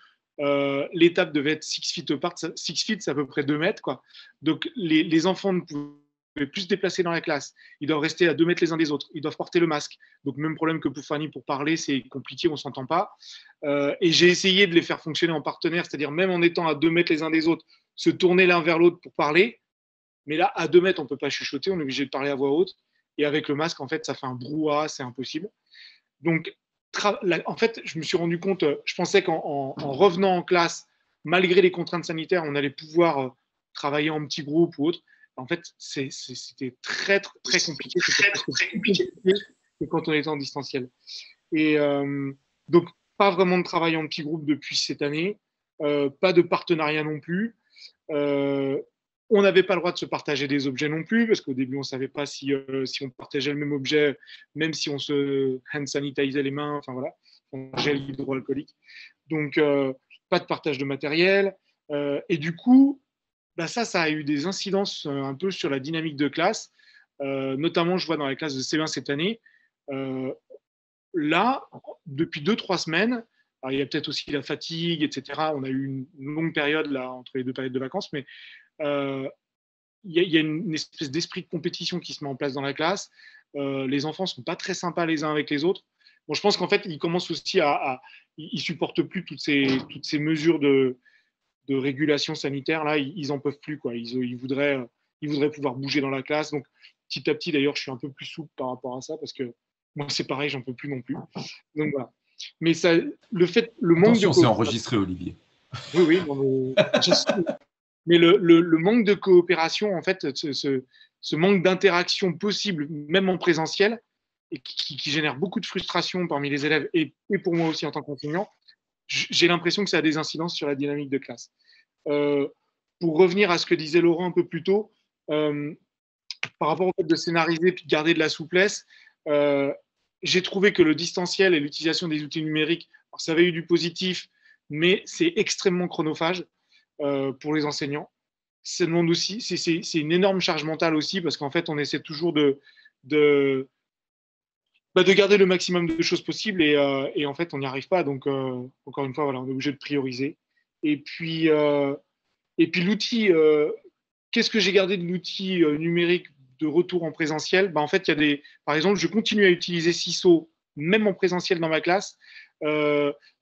l'étape devait être 6 feet apart. 6 feet, c'est à peu près 2 mètres, quoi. Donc, les enfants ne pouvaient plus se déplacer dans la classe. Ils doivent rester à 2 mètres les uns des autres. Ils doivent porter le masque. Donc, même problème que pour Fanny, pour parler, c'est compliqué, on ne s'entend pas. Et j'ai essayé de les faire fonctionner en partenaire, c'est-à-dire même en étant à 2 mètres les uns des autres, se tourner l'un vers l'autre pour parler. Mais là, à 2 mètres, on ne peut pas chuchoter, on est obligé de parler à voix haute. Et avec le masque, en fait, ça fait un brouhaha, c'est impossible. Donc, en fait, je me suis rendu compte, je pensais qu'en revenant en classe, malgré les contraintes sanitaires, on allait pouvoir travailler en petits groupes ou autre. En fait, c'était très, très compliqué. C'était très compliqué que quand on était en distanciel. Et donc, pas vraiment de travail en petits groupes depuis cette année, pas de partenariat non plus. On n'avait pas le droit de se partager des objets non plus, parce qu'au début, on ne savait pas si on partageait le même objet, même si on se hand sanitisait les mains, enfin voilà, un gel hydroalcoolique. Donc, pas de partage de matériel. Et du coup, ça a eu des incidences un peu sur la dynamique de classe. Notamment, je vois dans la classe de C1 cette année, là, depuis 2-3 semaines, alors il y a peut-être aussi la fatigue, etc. On a eu une longue période là, entre les 2 périodes de vacances, mais il y a une espèce d'esprit de compétition qui se met en place dans la classe. Les enfants ne sont pas très sympas les uns avec les autres. Bon, je pense qu'en fait, ils commencent aussi ils ne supportent plus toutes ces mesures de régulation sanitaire. Là, ils n'en peuvent plus, quoi. Ils voudraient pouvoir bouger dans la classe. Donc, petit à petit, d'ailleurs, je suis un peu plus souple par rapport à ça parce que moi, c'est pareil, j'en peux plus non plus. Donc, voilà. Mais ça, le manque de. C'est enregistré, Olivier. Oui, mais le manque de coopération, en fait, ce manque d'interaction possible, même en présentiel, et qui génère beaucoup de frustration parmi les élèves et pour moi aussi en tant qu'enseignant, j'ai l'impression que ça a des incidences sur la dynamique de classe. Pour revenir à ce que disait Laurent un peu plus tôt, par rapport au fait de scénariser puis de garder de la souplesse, j'ai trouvé que le distanciel et l'utilisation des outils numériques, alors ça avait eu du positif, mais c'est extrêmement chronophage pour les enseignants. Ça demande aussi, c'est une énorme charge mentale aussi, parce qu'en fait, on essaie toujours de garder le maximum de choses possibles et en fait, on n'y arrive pas. Donc, encore une fois, voilà, on est obligé de prioriser. Et puis l'outil, qu'est-ce que j'ai gardé de l'outil numérique de retour en présentiel? En fait, par exemple, je continue à utiliser CISO, même en présentiel dans ma classe,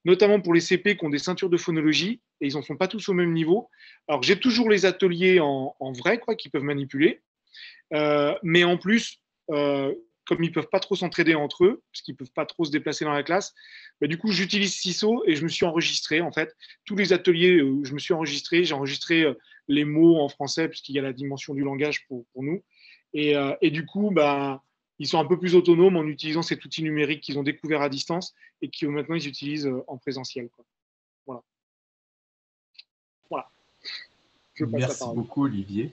notamment pour les CP qui ont des ceintures de phonologie, et ils n'en sont pas tous au même niveau. Alors, j'ai toujours les ateliers en vrai, quoi, qu'ils peuvent manipuler, mais en plus, comme ils ne peuvent pas trop s'entraider entre eux, parce qu'ils ne peuvent pas trop se déplacer dans la classe, du coup, j'utilise CISO et je me suis enregistré, en fait. Tous les ateliers où je me suis enregistré, j'ai enregistré les mots en français, puisqu'il y a la dimension du langage pour nous. Et du coup, ils sont un peu plus autonomes en utilisant cet outil numérique qu'ils ont découvert à distance et que maintenant, ils utilisent en présentiel, quoi. Voilà. Merci beaucoup, Olivier.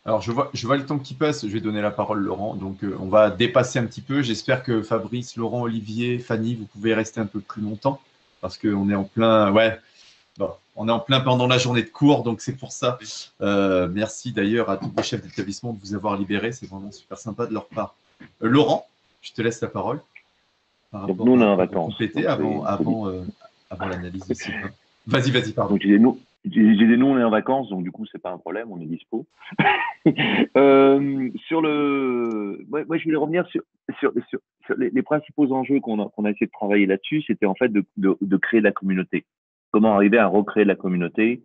Alors, je vois le temps qui passe. Je vais donner la parole, Laurent. Donc, on va dépasser un petit peu. J'espère que Fabrice, Laurent, Olivier, Fanny, vous pouvez rester un peu plus longtemps parce qu'on est en plein. Ouais, Bon, on est en plein pendant la journée de cours, donc c'est pour ça. Merci d'ailleurs à tous vos chefs d'établissement de vous avoir libérés. C'est vraiment super sympa de leur part. Laurent, je te laisse la parole. Donc nous, on est en vacances. Compléter avant l'analyse de Sylvain. Vas-y, pardon. Donc, j'ai dit nous, on est en vacances, donc du coup, c'est pas un problème, on est dispo. Sur le, moi, je voulais revenir sur les principaux enjeux qu'on a essayé de travailler là-dessus, c'était en fait de créer de la communauté. Comment arriver à recréer de la communauté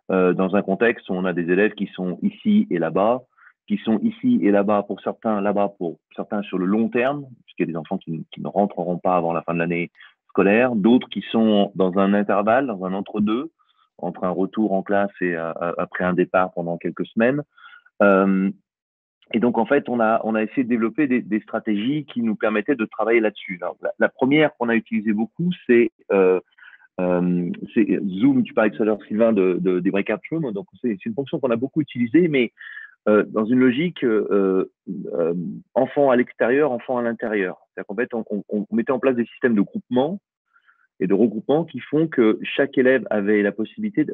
dans un contexte où on a des élèves qui sont ici et là-bas, qui sont ici et là-bas pour certains, là-bas pour certains sur le long terme, puisqu'il y a des enfants qui ne rentreront pas avant la fin de l'année scolaire, d'autres qui sont dans un intervalle, dans un entre-deux, entre un retour en classe et après un départ pendant quelques semaines. Et donc, en fait, on a essayé de développer des stratégies qui nous permettaient de travailler là-dessus. La première qu'on a utilisée beaucoup, c'est Zoom. Tu parlais tout à l'heure, Sylvain, des breakout rooms. Donc, c'est une fonction qu'on a beaucoup utilisée, mais dans une logique enfant à l'extérieur, enfant à l'intérieur. C'est-à-dire qu'en fait, on mettait en place des systèmes de groupement et de regroupement qui font que chaque élève avait la possibilité,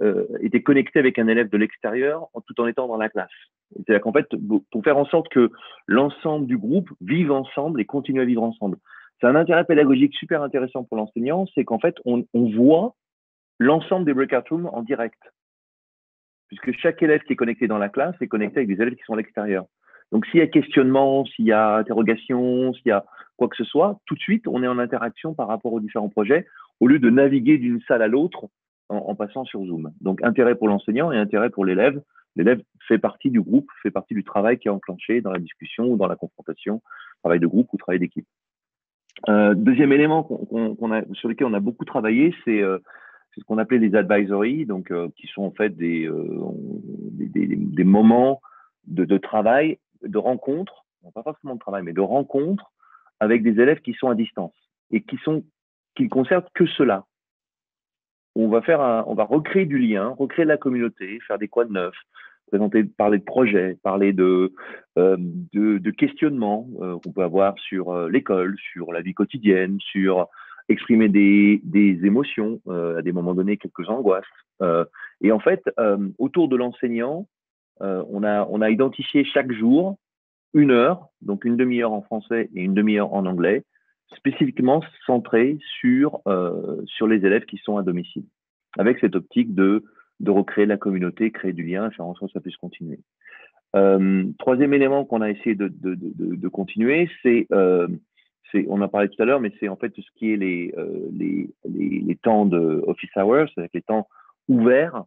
était connecté avec un élève de l'extérieur tout en étant dans la classe. C'est-à-dire qu'en fait, pour faire en sorte que l'ensemble du groupe vive ensemble et continue à vivre ensemble. C'est un intérêt pédagogique super intéressant pour l'enseignant, c'est qu'en fait, on voit l'ensemble des breakout rooms en direct. Puisque chaque élève qui est connecté dans la classe est connecté avec des élèves qui sont à l'extérieur. Donc, s'il y a questionnement, s'il y a interrogation, s'il y a quoi que ce soit, tout de suite, on est en interaction par rapport aux différents projets, au lieu de naviguer d'une salle à l'autre en passant sur Zoom. Donc, intérêt pour l'enseignant et intérêt pour l'élève. L'élève fait partie du groupe, fait partie du travail qui est enclenché dans la discussion ou dans la confrontation, travail de groupe ou travail d'équipe. Deuxième élément sur lequel on a beaucoup travaillé, c'est ce qu'on appelait les advisories, donc qui sont en fait des moments de travail, de rencontres, pas forcément de travail, mais de rencontres avec des élèves qui sont à distance et qui ne concernent que cela. On va recréer du lien, recréer de la communauté, faire des quoi de neuf, parler de projets, parler de questionnements qu'on peut avoir sur l'école, sur la vie quotidienne, sur exprimer des émotions, à des moments donnés, quelques angoisses. Et en fait, autour de l'enseignant, on a identifié chaque jour une heure, donc une demi-heure en français et une demi-heure en anglais, spécifiquement centrée sur les élèves qui sont à domicile, avec cette optique de recréer la communauté, créer du lien, faire en sorte que ça puisse continuer. Troisième élément qu'on a essayé de continuer, on en parlait tout à l'heure, mais c'est en fait tout ce qui est les temps de office hours, c'est-à-dire les temps ouverts,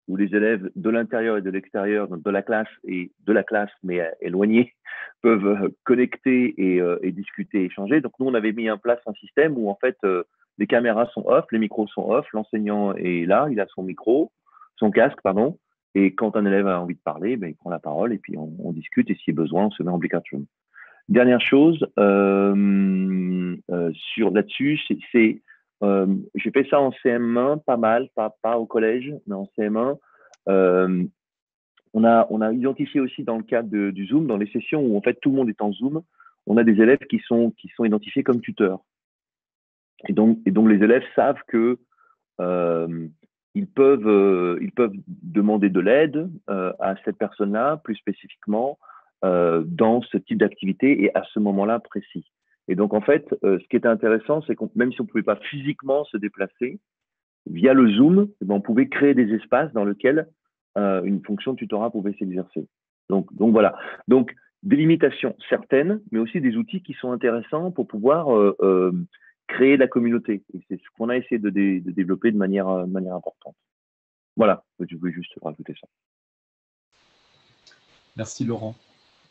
où les élèves de l'intérieur et de l'extérieur, de la classe mais éloignés, peuvent connecter et discuter, échanger. Donc nous, on avait mis en place un système où en fait les caméras sont off, les micros sont off, l'enseignant est là, il a son casque, pardon, et quand un élève a envie de parler, il prend la parole et puis on discute et s'il y a besoin, on se met en breakout room. Dernière chose là-dessus, j'ai fait ça en CM1 pas mal, pas au collège, mais en CM1. On a identifié aussi dans le cadre du Zoom, dans les sessions où en fait tout le monde est en Zoom, on a des élèves qui sont identifiés comme tuteurs. Et donc les élèves savent que ils peuvent demander de l'aide à cette personne-là, plus spécifiquement, dans ce type d'activité et à ce moment-là précis. Et donc, en fait, ce qui était intéressant, c'est que même si on ne pouvait pas physiquement se déplacer, via le Zoom, on pouvait créer des espaces dans lesquels une fonction de tutorat pouvait s'exercer. Donc voilà. Donc, des limitations certaines, mais aussi des outils qui sont intéressants pour pouvoir créer de la communauté. Et c'est ce qu'on a essayé de développer de manière importante. Voilà, je voulais juste rajouter ça. Merci Laurent.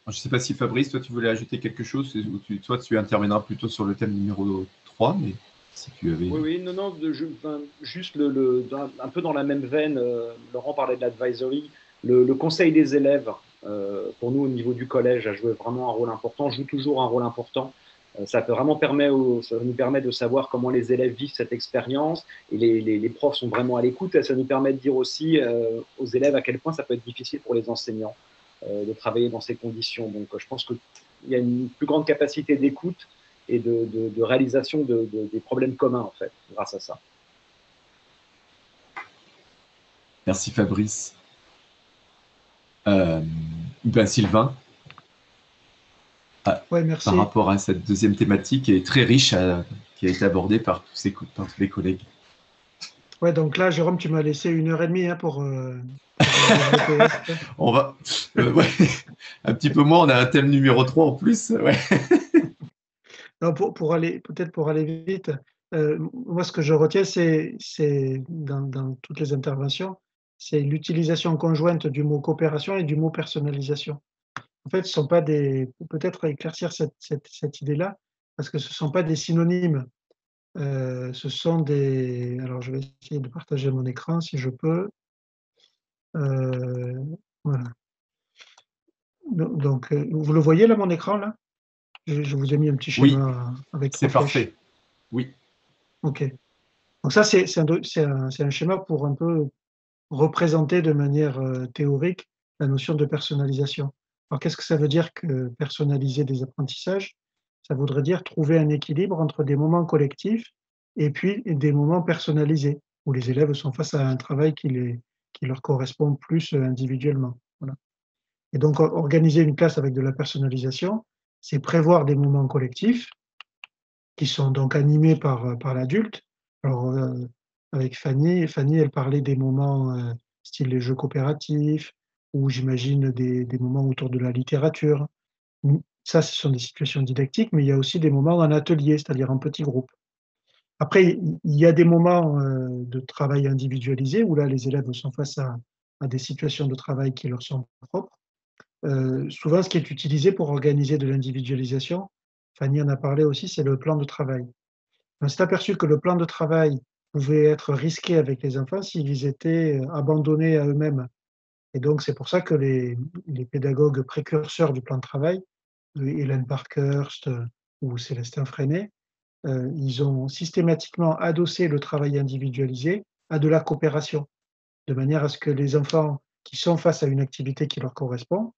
Je ne sais pas si Fabrice, toi tu voulais ajouter quelque chose, ou toi tu interviendras plutôt sur le thème numéro 3, mais si tu avais… Oui, non, juste un peu dans la même veine, Laurent parlait de l'advisory, le conseil des élèves, pour nous au niveau du collège, a joué vraiment un rôle important, joue toujours un rôle important. Ça nous permet de savoir comment les élèves vivent cette expérience et les profs sont vraiment à l'écoute. Et ça nous permet de dire aussi aux élèves à quel point ça peut être difficile pour les enseignants de travailler dans ces conditions. Donc, je pense qu'il y a une plus grande capacité d'écoute et de réalisation des problèmes communs, en fait, grâce à ça. Merci Fabrice. Sylvain, Ouais, merci. par rapport à cette deuxième thématique qui est très riche, qui a été abordée par tous les collègues. Ouais, donc là, Jérôme, tu m'as laissé 1h30 hein, pour développer. On va, ouais, un petit peu moins, on a un thème numéro 3 en plus. Ouais. Non, peut-être pour aller vite, moi, ce que je retiens, c'est dans toutes les interventions, c'est l'utilisation conjointe du mot coopération et du mot personnalisation. En fait, ce sont pas peut-être éclaircir cette idée-là, parce que ce ne sont pas des synonymes. Ce sont des. Alors, je vais essayer de partager mon écran si je peux. Voilà. Donc, vous le voyez là, mon écran là? Je vous ai mis un petit schéma avec 3 c'est flèches. parfait. Oui. Ok. Donc ça, c'est un schéma pour un peu représenter de manière théorique la notion de personnalisation. Alors, qu'est-ce que ça veut dire que personnaliser des apprentissages? Ça voudrait dire trouver un équilibre entre des moments collectifs et puis des moments personnalisés, où les élèves sont face à un travail qui leur correspond plus individuellement. Voilà. Et donc, organiser une classe avec de la personnalisation, c'est prévoir des moments collectifs qui sont donc animés par l'adulte. Alors, avec Fanny, elle parlait des moments style les jeux coopératifs, ou j'imagine des moments autour de la littérature. Ça, ce sont des situations didactiques, mais il y a aussi des moments en atelier, c'est-à-dire en petits groupes. Après, il y a des moments de travail individualisé, où là, les élèves sont face à des situations de travail qui leur sont propres. Souvent, ce qui est utilisé pour organiser de l'individualisation, Fanny en a parlé aussi, c'est le plan de travail. On s'est aperçu que le plan de travail pouvait être risqué avec les enfants s'ils étaient abandonnés à eux-mêmes. Et donc, c'est pour ça que les pédagogues précurseurs du plan de travail, Hélène Parkhurst ou Célestin Freinet, ils ont systématiquement adossé le travail individualisé à de la coopération, de manière à ce que les enfants qui sont face à une activité qui leur correspond,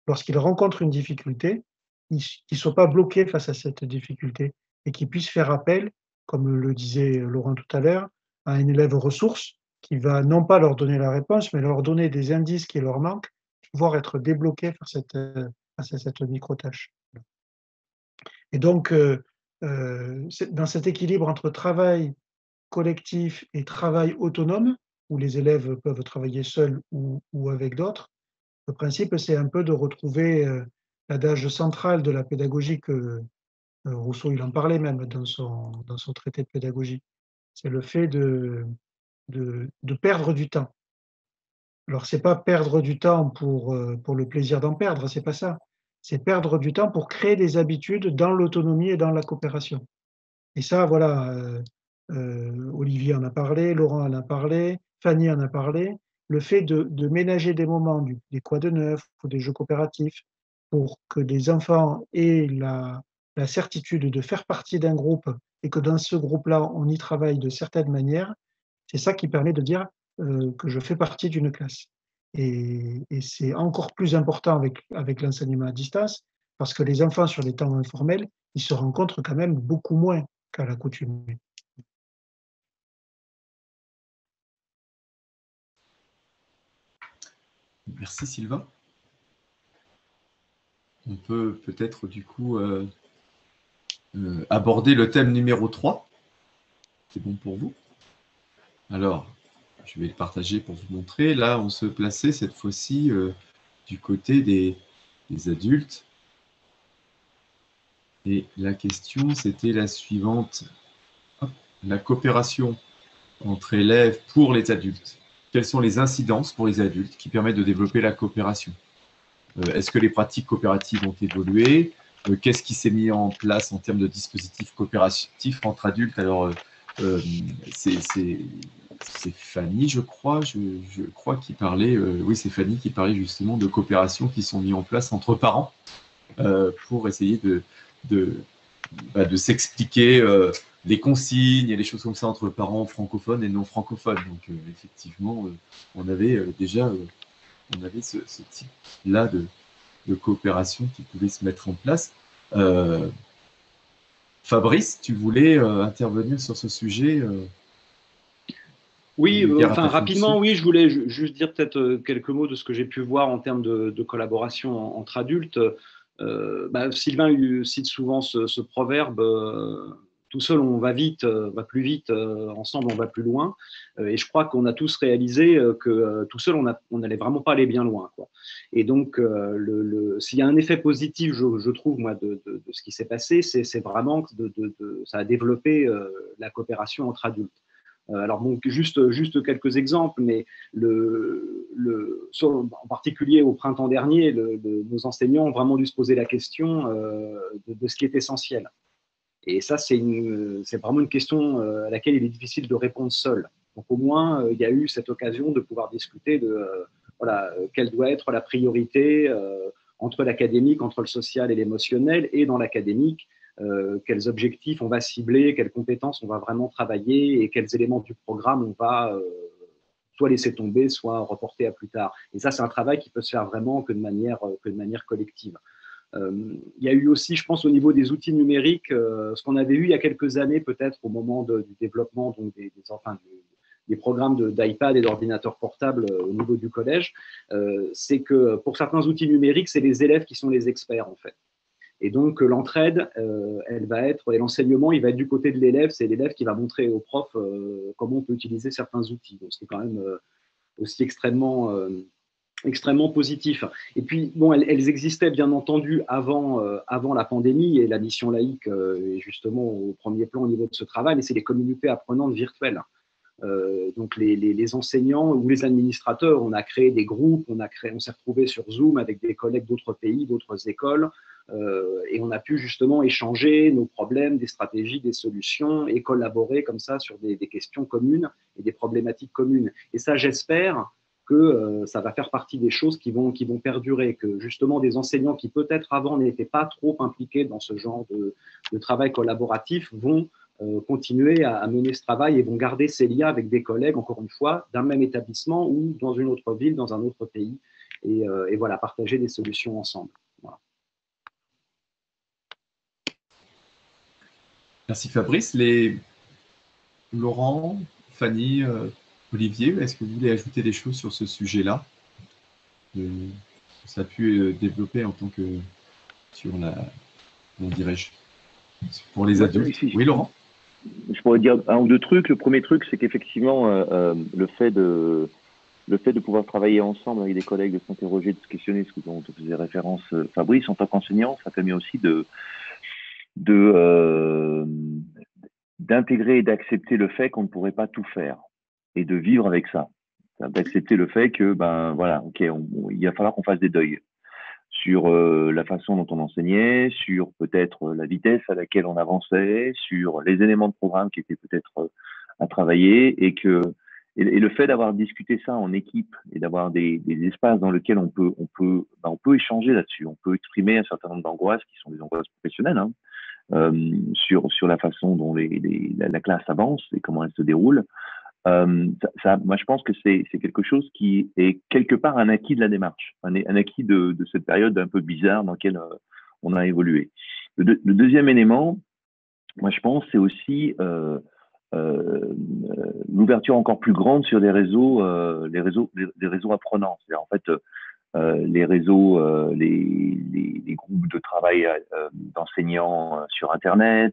lorsqu'ils rencontrent une difficulté, ils ne soient pas bloqués face à cette difficulté et qu'ils puissent faire appel, comme le disait Laurent tout à l'heure, à un élève ressource qui va non pas leur donner la réponse, mais leur donner des indices qui leur manquent, pouvoir être débloqués face à cette micro-tâche. Et donc, dans cet équilibre entre travail collectif et travail autonome, où les élèves peuvent travailler seuls ou avec d'autres, le principe, c'est un peu de retrouver l'adage central de la pédagogie que Rousseau, il en parlait même dans son traité de pédagogie. C'est le fait de perdre du temps. Alors, c'est pas perdre du temps pour le plaisir d'en perdre, c'est pas ça. C'est perdre du temps pour créer des habitudes dans l'autonomie et dans la coopération. Et ça, voilà, Olivier en a parlé, Laurent en a parlé, Fanny en a parlé. Le fait de ménager des moments, des quoi de neuf ou des jeux coopératifs, pour que les enfants aient la certitude de faire partie d'un groupe et que dans ce groupe-là, on y travaille de certaines manières, c'est ça qui permet de dire que je fais partie d'une classe. Et c'est encore plus important avec l'enseignement à distance, parce que les enfants, sur les temps informels, ils se rencontrent quand même beaucoup moins qu'à l'accoutumée. Merci Sylvain. On peut peut-être du coup aborder le thème numéro 3. C'est bon pour vous? Alors, je vais le partager pour vous montrer. Là, on se plaçait cette fois-ci du côté des adultes. Et la question, c'était la suivante. Hop, la coopération entre élèves pour les adultes. Quelles sont les incidences pour les adultes qui permettent de développer la coopération? Est-ce que les pratiques coopératives ont évolué? Qu'est-ce qui s'est mis en place en termes de dispositifs coopératifs entre adultes? Alors, c'est Fanny, je crois, qui parlait, oui, c'est Fanny qui parlait justement de coopérations qui sont mises en place entre parents pour essayer de s'expliquer les consignes et les choses comme ça entre parents francophones et non francophones. Donc, effectivement, on avait déjà ce type-là de coopération qui pouvait se mettre en place. Fabrice, tu voulais intervenir sur ce sujet Oui, liées à enfin ta rapidement, fonction. oui, je voulais juste dire peut-être quelques mots de ce que j'ai pu voir en termes de collaboration entre adultes. Sylvain cite souvent ce proverbe, tout seul on va vite, va plus vite, ensemble on va plus loin. Et je crois qu'on a tous réalisé que tout seul on n'allait vraiment pas aller bien loin, quoi. Et donc, s'il y a un effet positif, je trouve, moi, de ce qui s'est passé, c'est vraiment que ça a développé la coopération entre adultes. Alors bon, juste quelques exemples, mais en particulier au printemps dernier, nos enseignants ont vraiment dû se poser la question de ce qui est essentiel. Et ça, c'est vraiment une question à laquelle il est difficile de répondre seul. Donc au moins, il y a eu cette occasion de pouvoir discuter de quelle doit être la priorité entre l'académique, entre le social et l'émotionnel, et dans l'académique, quels objectifs on va cibler, quelles compétences on va vraiment travailler et quels éléments du programme on va soit laisser tomber, soit reporter à plus tard. Et ça, c'est un travail qui peut se faire vraiment que de manière collective. Il y a eu aussi, je pense, au niveau des outils numériques, ce qu'on avait eu il y a quelques années, peut-être au moment du développement donc des programmes d'iPad et d'ordinateurs portables au niveau du collège, c'est que pour certains outils numériques, c'est les élèves qui sont les experts, en fait. Et donc, l'entraide, et l'enseignement, il va être du côté de l'élève. C'est l'élève qui va montrer au prof comment on peut utiliser certains outils. Donc, c'est quand même aussi extrêmement positif. Et puis, bon, elles existaient bien entendu avant la pandémie, et la mission laïque est justement au premier plan au niveau de ce travail, mais c'est les communautés apprenantes virtuelles. Donc les enseignants ou les administrateurs, on a créé des groupes, on s'est retrouvés sur Zoom avec des collègues d'autres pays, d'autres écoles, et on a pu justement échanger nos problèmes, des stratégies, des solutions, et collaborer comme ça sur des questions communes et des problématiques communes. Et ça, j'espère que ça va faire partie des choses qui vont perdurer, que justement des enseignants qui peut-être avant n'étaient pas trop impliqués dans ce genre de travail collaboratif vont continuer à mener ce travail et vont garder ces liens avec des collègues, encore une fois, d'un même établissement ou dans une autre ville, dans un autre pays, et voilà, partager des solutions ensemble. Voilà. Merci Fabrice. Laurent, Fanny, Olivier, est-ce que vous voulez ajouter des choses sur ce sujet-là ça a pu développer en tant que sur comment dirais-je, pour les adultes. Oui, Laurent. Je pourrais dire un ou deux trucs. Le premier truc, c'est qu'effectivement, le fait de pouvoir travailler ensemble avec des collègues, de s'interroger, de se questionner, ce dont faisait référence Fabrice, en tant qu'enseignant, ça permet aussi d'intégrer et d'accepter le fait qu'on ne pourrait pas tout faire et de vivre avec ça. D'accepter le fait que, il va falloir qu'on fasse des deuils sur la façon dont on enseignait, sur peut-être la vitesse à laquelle on avançait, sur les éléments de programme qui étaient peut-être à travailler, et le fait d'avoir discuté ça en équipe et d'avoir des espaces dans lesquels on peut échanger là-dessus, on peut exprimer un certain nombre d'angoisses qui sont des angoisses professionnelles, sur la façon dont la classe avance et comment elle se déroule. Moi, je pense que c'est quelque chose qui est quelque part un acquis de la démarche, un acquis de cette période un peu bizarre dans laquelle on a évolué. Le deuxième élément, moi, je pense, c'est aussi l'ouverture encore plus grande sur les réseaux apprenants. C'est-à-dire, en fait, les réseaux, les groupes de travail d'enseignants sur Internet,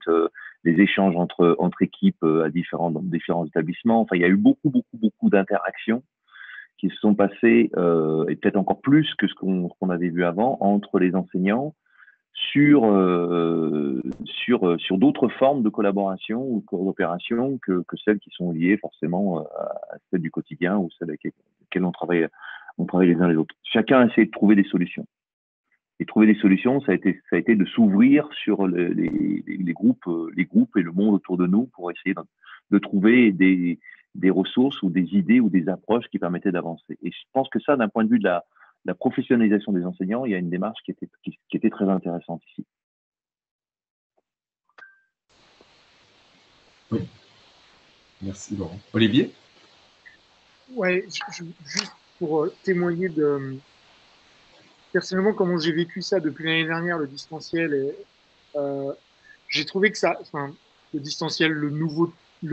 les échanges entre équipes à différents établissements. Enfin, il y a eu beaucoup d'interactions qui se sont passées, et peut-être encore plus que ce qu'on avait vu avant, entre les enseignants sur d'autres formes de collaboration ou de coopération que celles qui sont liées forcément à celles du quotidien ou celles avec lesquelles on travaille les uns les autres. Chacun a essayé de trouver des solutions. Et trouver des solutions, ça a été de s'ouvrir sur les groupes et le monde autour de nous pour essayer de trouver des ressources ou des idées ou des approches qui permettaient d'avancer. Et je pense que ça, d'un point de vue de la professionnalisation des enseignants, il y a une démarche qui était très intéressante ici. Oui. Merci Laurent. Olivier? Ouais, juste pour témoigner personnellement comment j'ai vécu ça depuis l'année dernière, le distanciel, j'ai trouvé que le distanciel, le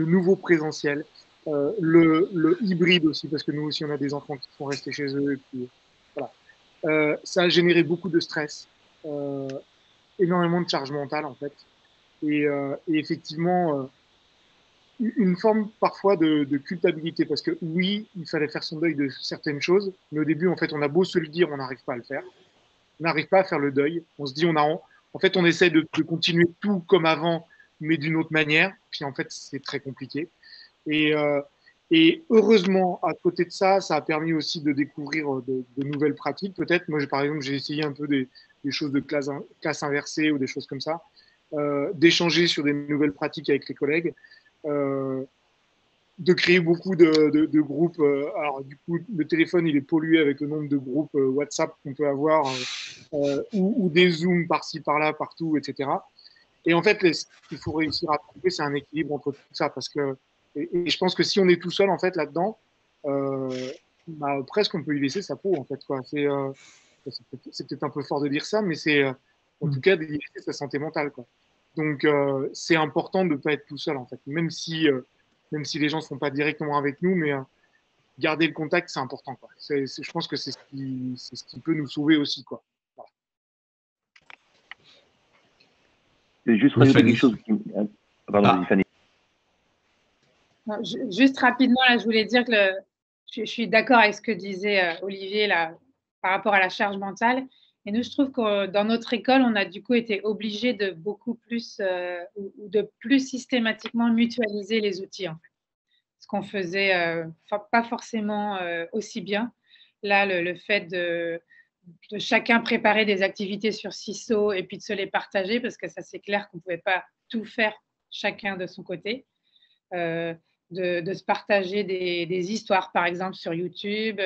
nouveau présentiel, le hybride aussi, parce que nous aussi, on a des enfants qui sont restés chez eux. Et puis, voilà. Ça a généré beaucoup de stress, énormément de charge mentale, en fait. Et effectivement, une forme parfois de culpabilité, parce que oui, il fallait faire son deuil de certaines choses, mais au début, en fait, on a beau se le dire, on n'arrive pas à le faire. On n'arrive pas à faire le deuil. On se dit, en fait, on essaie de continuer tout comme avant, mais d'une autre manière. Puis en fait, c'est très compliqué. Et, euh, et heureusement, à côté de ça, ça a permis aussi de découvrir de nouvelles pratiques. Peut-être, moi, par exemple, j'ai essayé un peu des choses de classe inversée ou des choses comme ça, d'échanger sur des nouvelles pratiques avec les collègues. Euh, de créer beaucoup de groupes. Alors, du coup, le téléphone, il est pollué avec le nombre de groupes WhatsApp qu'on peut avoir, ou des Zooms par-ci, par-là, partout, etc. Et en fait, il faut réussir à trouver, c'est un équilibre entre tout ça. Parce que, et je pense que si on est tout seul, en fait, là-dedans, bah, presque on peut y laisser sa peau, en fait. C'est peut-être un peu fort de dire ça, mais c'est en tout cas d'y laisser sa santé mentale, quoi. Donc, c'est important de ne pas être tout seul, en fait. Même si les gens ne sont pas directement avec nous, mais garder le contact, c'est important, quoi. Je pense que c'est ce qui peut nous sauver aussi, quoi. Voilà. Je vais juste rajouter quelque chose. Pardon, Fanny. Juste rapidement, là, je voulais dire que je suis d'accord avec ce que disait Olivier là, par rapport à la charge mentale. Et nous, je trouve que dans notre école, on a du coup été obligés de beaucoup plus ou de plus systématiquement mutualiser les outils, en fait. Ce qu'on faisait pas forcément aussi bien. Là, le fait de chacun préparer des activités sur CISO et puis de se les partager, parce que ça, c'est clair qu'on ne pouvait pas tout faire chacun de son côté. De se partager des histoires, par exemple, sur YouTube,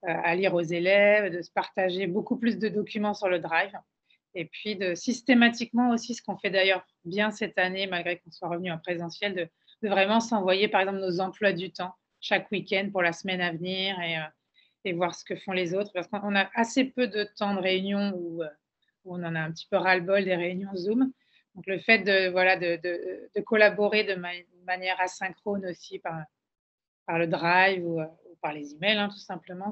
à lire aux élèves, de se partager beaucoup plus de documents sur le Drive. Et puis, de systématiquement aussi, ce qu'on fait d'ailleurs bien cette année, malgré qu'on soit revenu en présentiel, de vraiment s'envoyer, par exemple, nos emplois du temps chaque week-end pour la semaine à venir et voir ce que font les autres. Parce qu'on a assez peu de temps de réunion où on en a un petit peu ras-le-bol des réunions Zoom. Donc, le fait de collaborer de manière asynchrone aussi par le Drive ou par les emails, hein, tout simplement,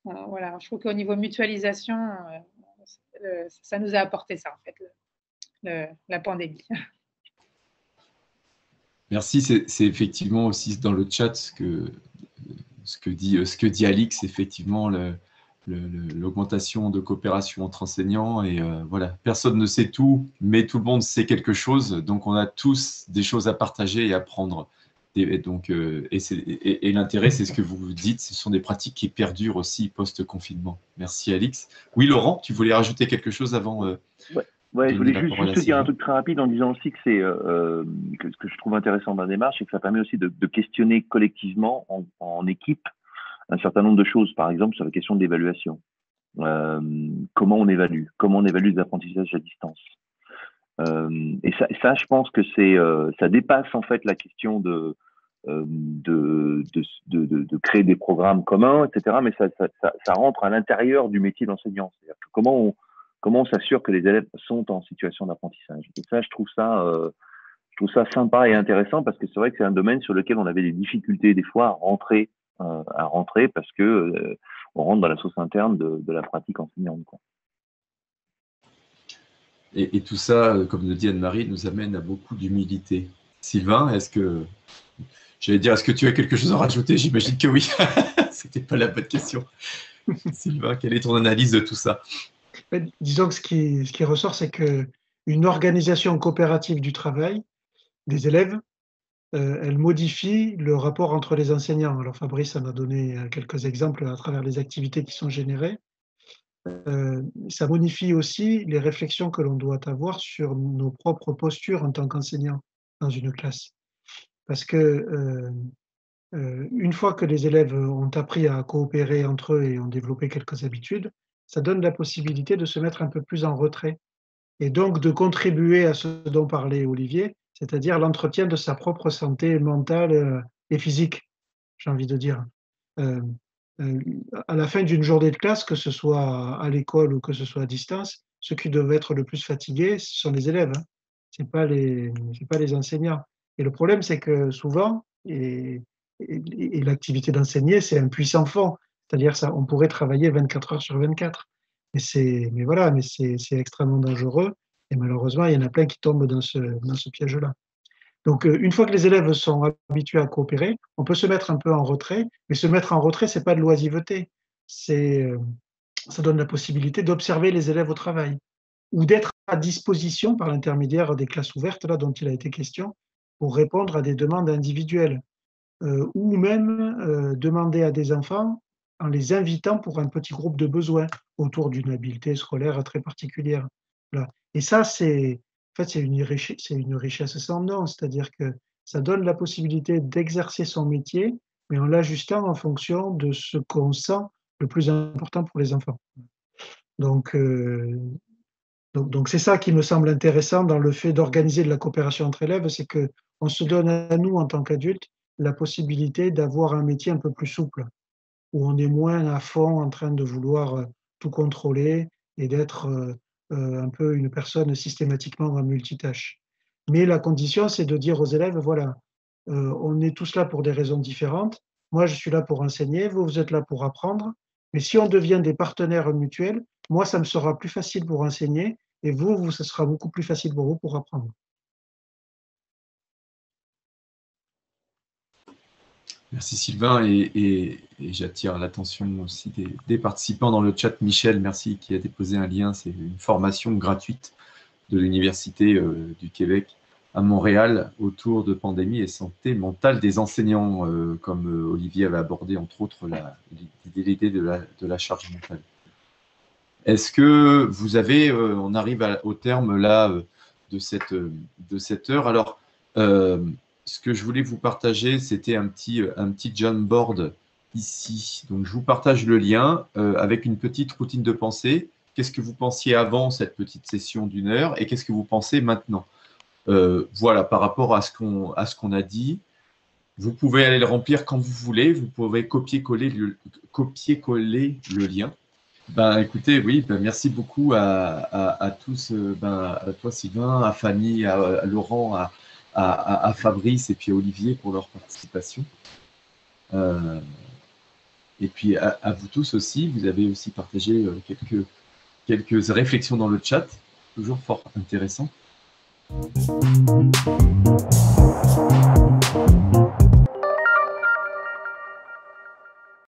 voilà, je trouve qu'au niveau mutualisation, ça nous a apporté ça, en fait, la pandémie. Merci, c'est effectivement aussi dans le chat ce que dit Alix, effectivement, l'augmentation de coopération entre enseignants. Et voilà, personne ne sait tout, mais tout le monde sait quelque chose. Donc, on a tous des choses à partager et à apprendre. Et donc, et l'intérêt, c'est ce que vous dites, ce sont des pratiques qui perdurent aussi post-confinement. Merci, Alix. Oui, Laurent, tu voulais rajouter quelque chose avant Ouais, je voulais juste dire un truc très rapide en disant aussi que ce que je trouve intéressant dans la démarche, c'est que ça permet aussi de questionner collectivement, en équipe, un certain nombre de choses. Par exemple, sur la question de l'évaluation. Comment on évalue les apprentissages à distance. Et ça, je pense que ça dépasse en fait la question de créer des programmes communs, etc. Mais ça rentre à l'intérieur du métier d'enseignant. C'est-à-dire que comment on s'assure que les élèves sont en situation d'apprentissage. Et ça, je trouve ça sympa et intéressant parce que c'est vrai que c'est un domaine sur lequel on avait des difficultés des fois à rentrer parce que on rentre dans la sauce interne de la pratique enseignante, quoi. Et tout ça, comme le dit Anne-Marie, nous amène à beaucoup d'humilité. Sylvain, est-ce que tu as quelque chose à rajouter? J'imagine que oui. C'était pas la bonne question. Sylvain, quelle est ton analyse de tout ça? Disons que ce qui ressort, c'est qu'une organisation coopérative du travail des élèves, elle modifie le rapport entre les enseignants. Alors Fabrice en a donné quelques exemples à travers les activités qui sont générées. Ça modifie aussi les réflexions que l'on doit avoir sur nos propres postures en tant qu'enseignants dans une classe. Parce que une fois que les élèves ont appris à coopérer entre eux et ont développé quelques habitudes, ça donne la possibilité de se mettre un peu plus en retrait et donc de contribuer à ce dont parlait Olivier, c'est-à-dire l'entretien de sa propre santé mentale et physique, j'ai envie de dire. À la fin d'une journée de classe, que ce soit à l'école ou que ce soit à distance, ceux qui doivent être le plus fatigués, ce sont les élèves, hein. Ce n'est pas les enseignants. Et le problème, c'est que souvent, et l'activité d'enseigner, c'est un puissant fond. C'est-à-dire ça, on pourrait travailler 24 heures sur 24. Mais voilà, mais c'est extrêmement dangereux. Et malheureusement, il y en a plein qui tombent dans ce piège-là. Donc, une fois que les élèves sont habitués à coopérer, on peut se mettre un peu en retrait. Mais se mettre en retrait, c'est pas de l'oisiveté. Ça donne la possibilité d'observer les élèves au travail ou d'être à disposition par l'intermédiaire des classes ouvertes, là dont il a été question, pour répondre à des demandes individuelles, ou même demander à des enfants en les invitant pour un petit groupe de besoins autour d'une habileté scolaire très particulière. Voilà. Et ça, en fait, c'est une richesse sans nom, c'est-à-dire que ça donne la possibilité d'exercer son métier, mais en l'ajustant en fonction de ce qu'on sent le plus important pour les enfants. Donc c'est ça qui me semble intéressant dans le fait d'organiser de la coopération entre élèves, c'est qu'on se donne à nous, en tant qu'adultes, la possibilité d'avoir un métier un peu plus souple, où on est moins à fond en train de vouloir tout contrôler et d'être un peu une personne systématiquement en multitâche. Mais la condition, c'est de dire aux élèves, voilà, on est tous là pour des raisons différentes. Moi, je suis là pour enseigner, vous êtes là pour apprendre. Mais si on devient des partenaires mutuels, moi, ça me sera plus facile pour enseigner et vous, ça sera beaucoup plus facile pour vous pour apprendre. Merci Sylvain, et j'attire l'attention aussi des participants dans le chat. Michel, merci, qui a déposé un lien. C'est une formation gratuite de l'Université du Québec à Montréal autour de pandémie et santé mentale des enseignants, comme Olivier avait abordé entre autres l'idée de la charge mentale. Est-ce que vous avez, on arrive au terme là de cette heure. Alors, ce que je voulais vous partager, c'était un petit Jamboard ici. Donc, je vous partage le lien avec une petite routine de pensée. Qu'est-ce que vous pensiez avant cette petite session d'1 heure et qu'est-ce que vous pensez maintenant? Voilà, par rapport à ce qu'on a dit, vous pouvez aller le remplir quand vous voulez. Vous pouvez copier-coller le lien. Ben, écoutez, oui, ben, merci beaucoup à tous, à toi Sylvain, à Fanny, à Laurent, à Fabrice et puis à Olivier pour leur participation. Et puis à vous tous aussi, vous avez aussi partagé quelques réflexions dans le chat, toujours fort intéressant.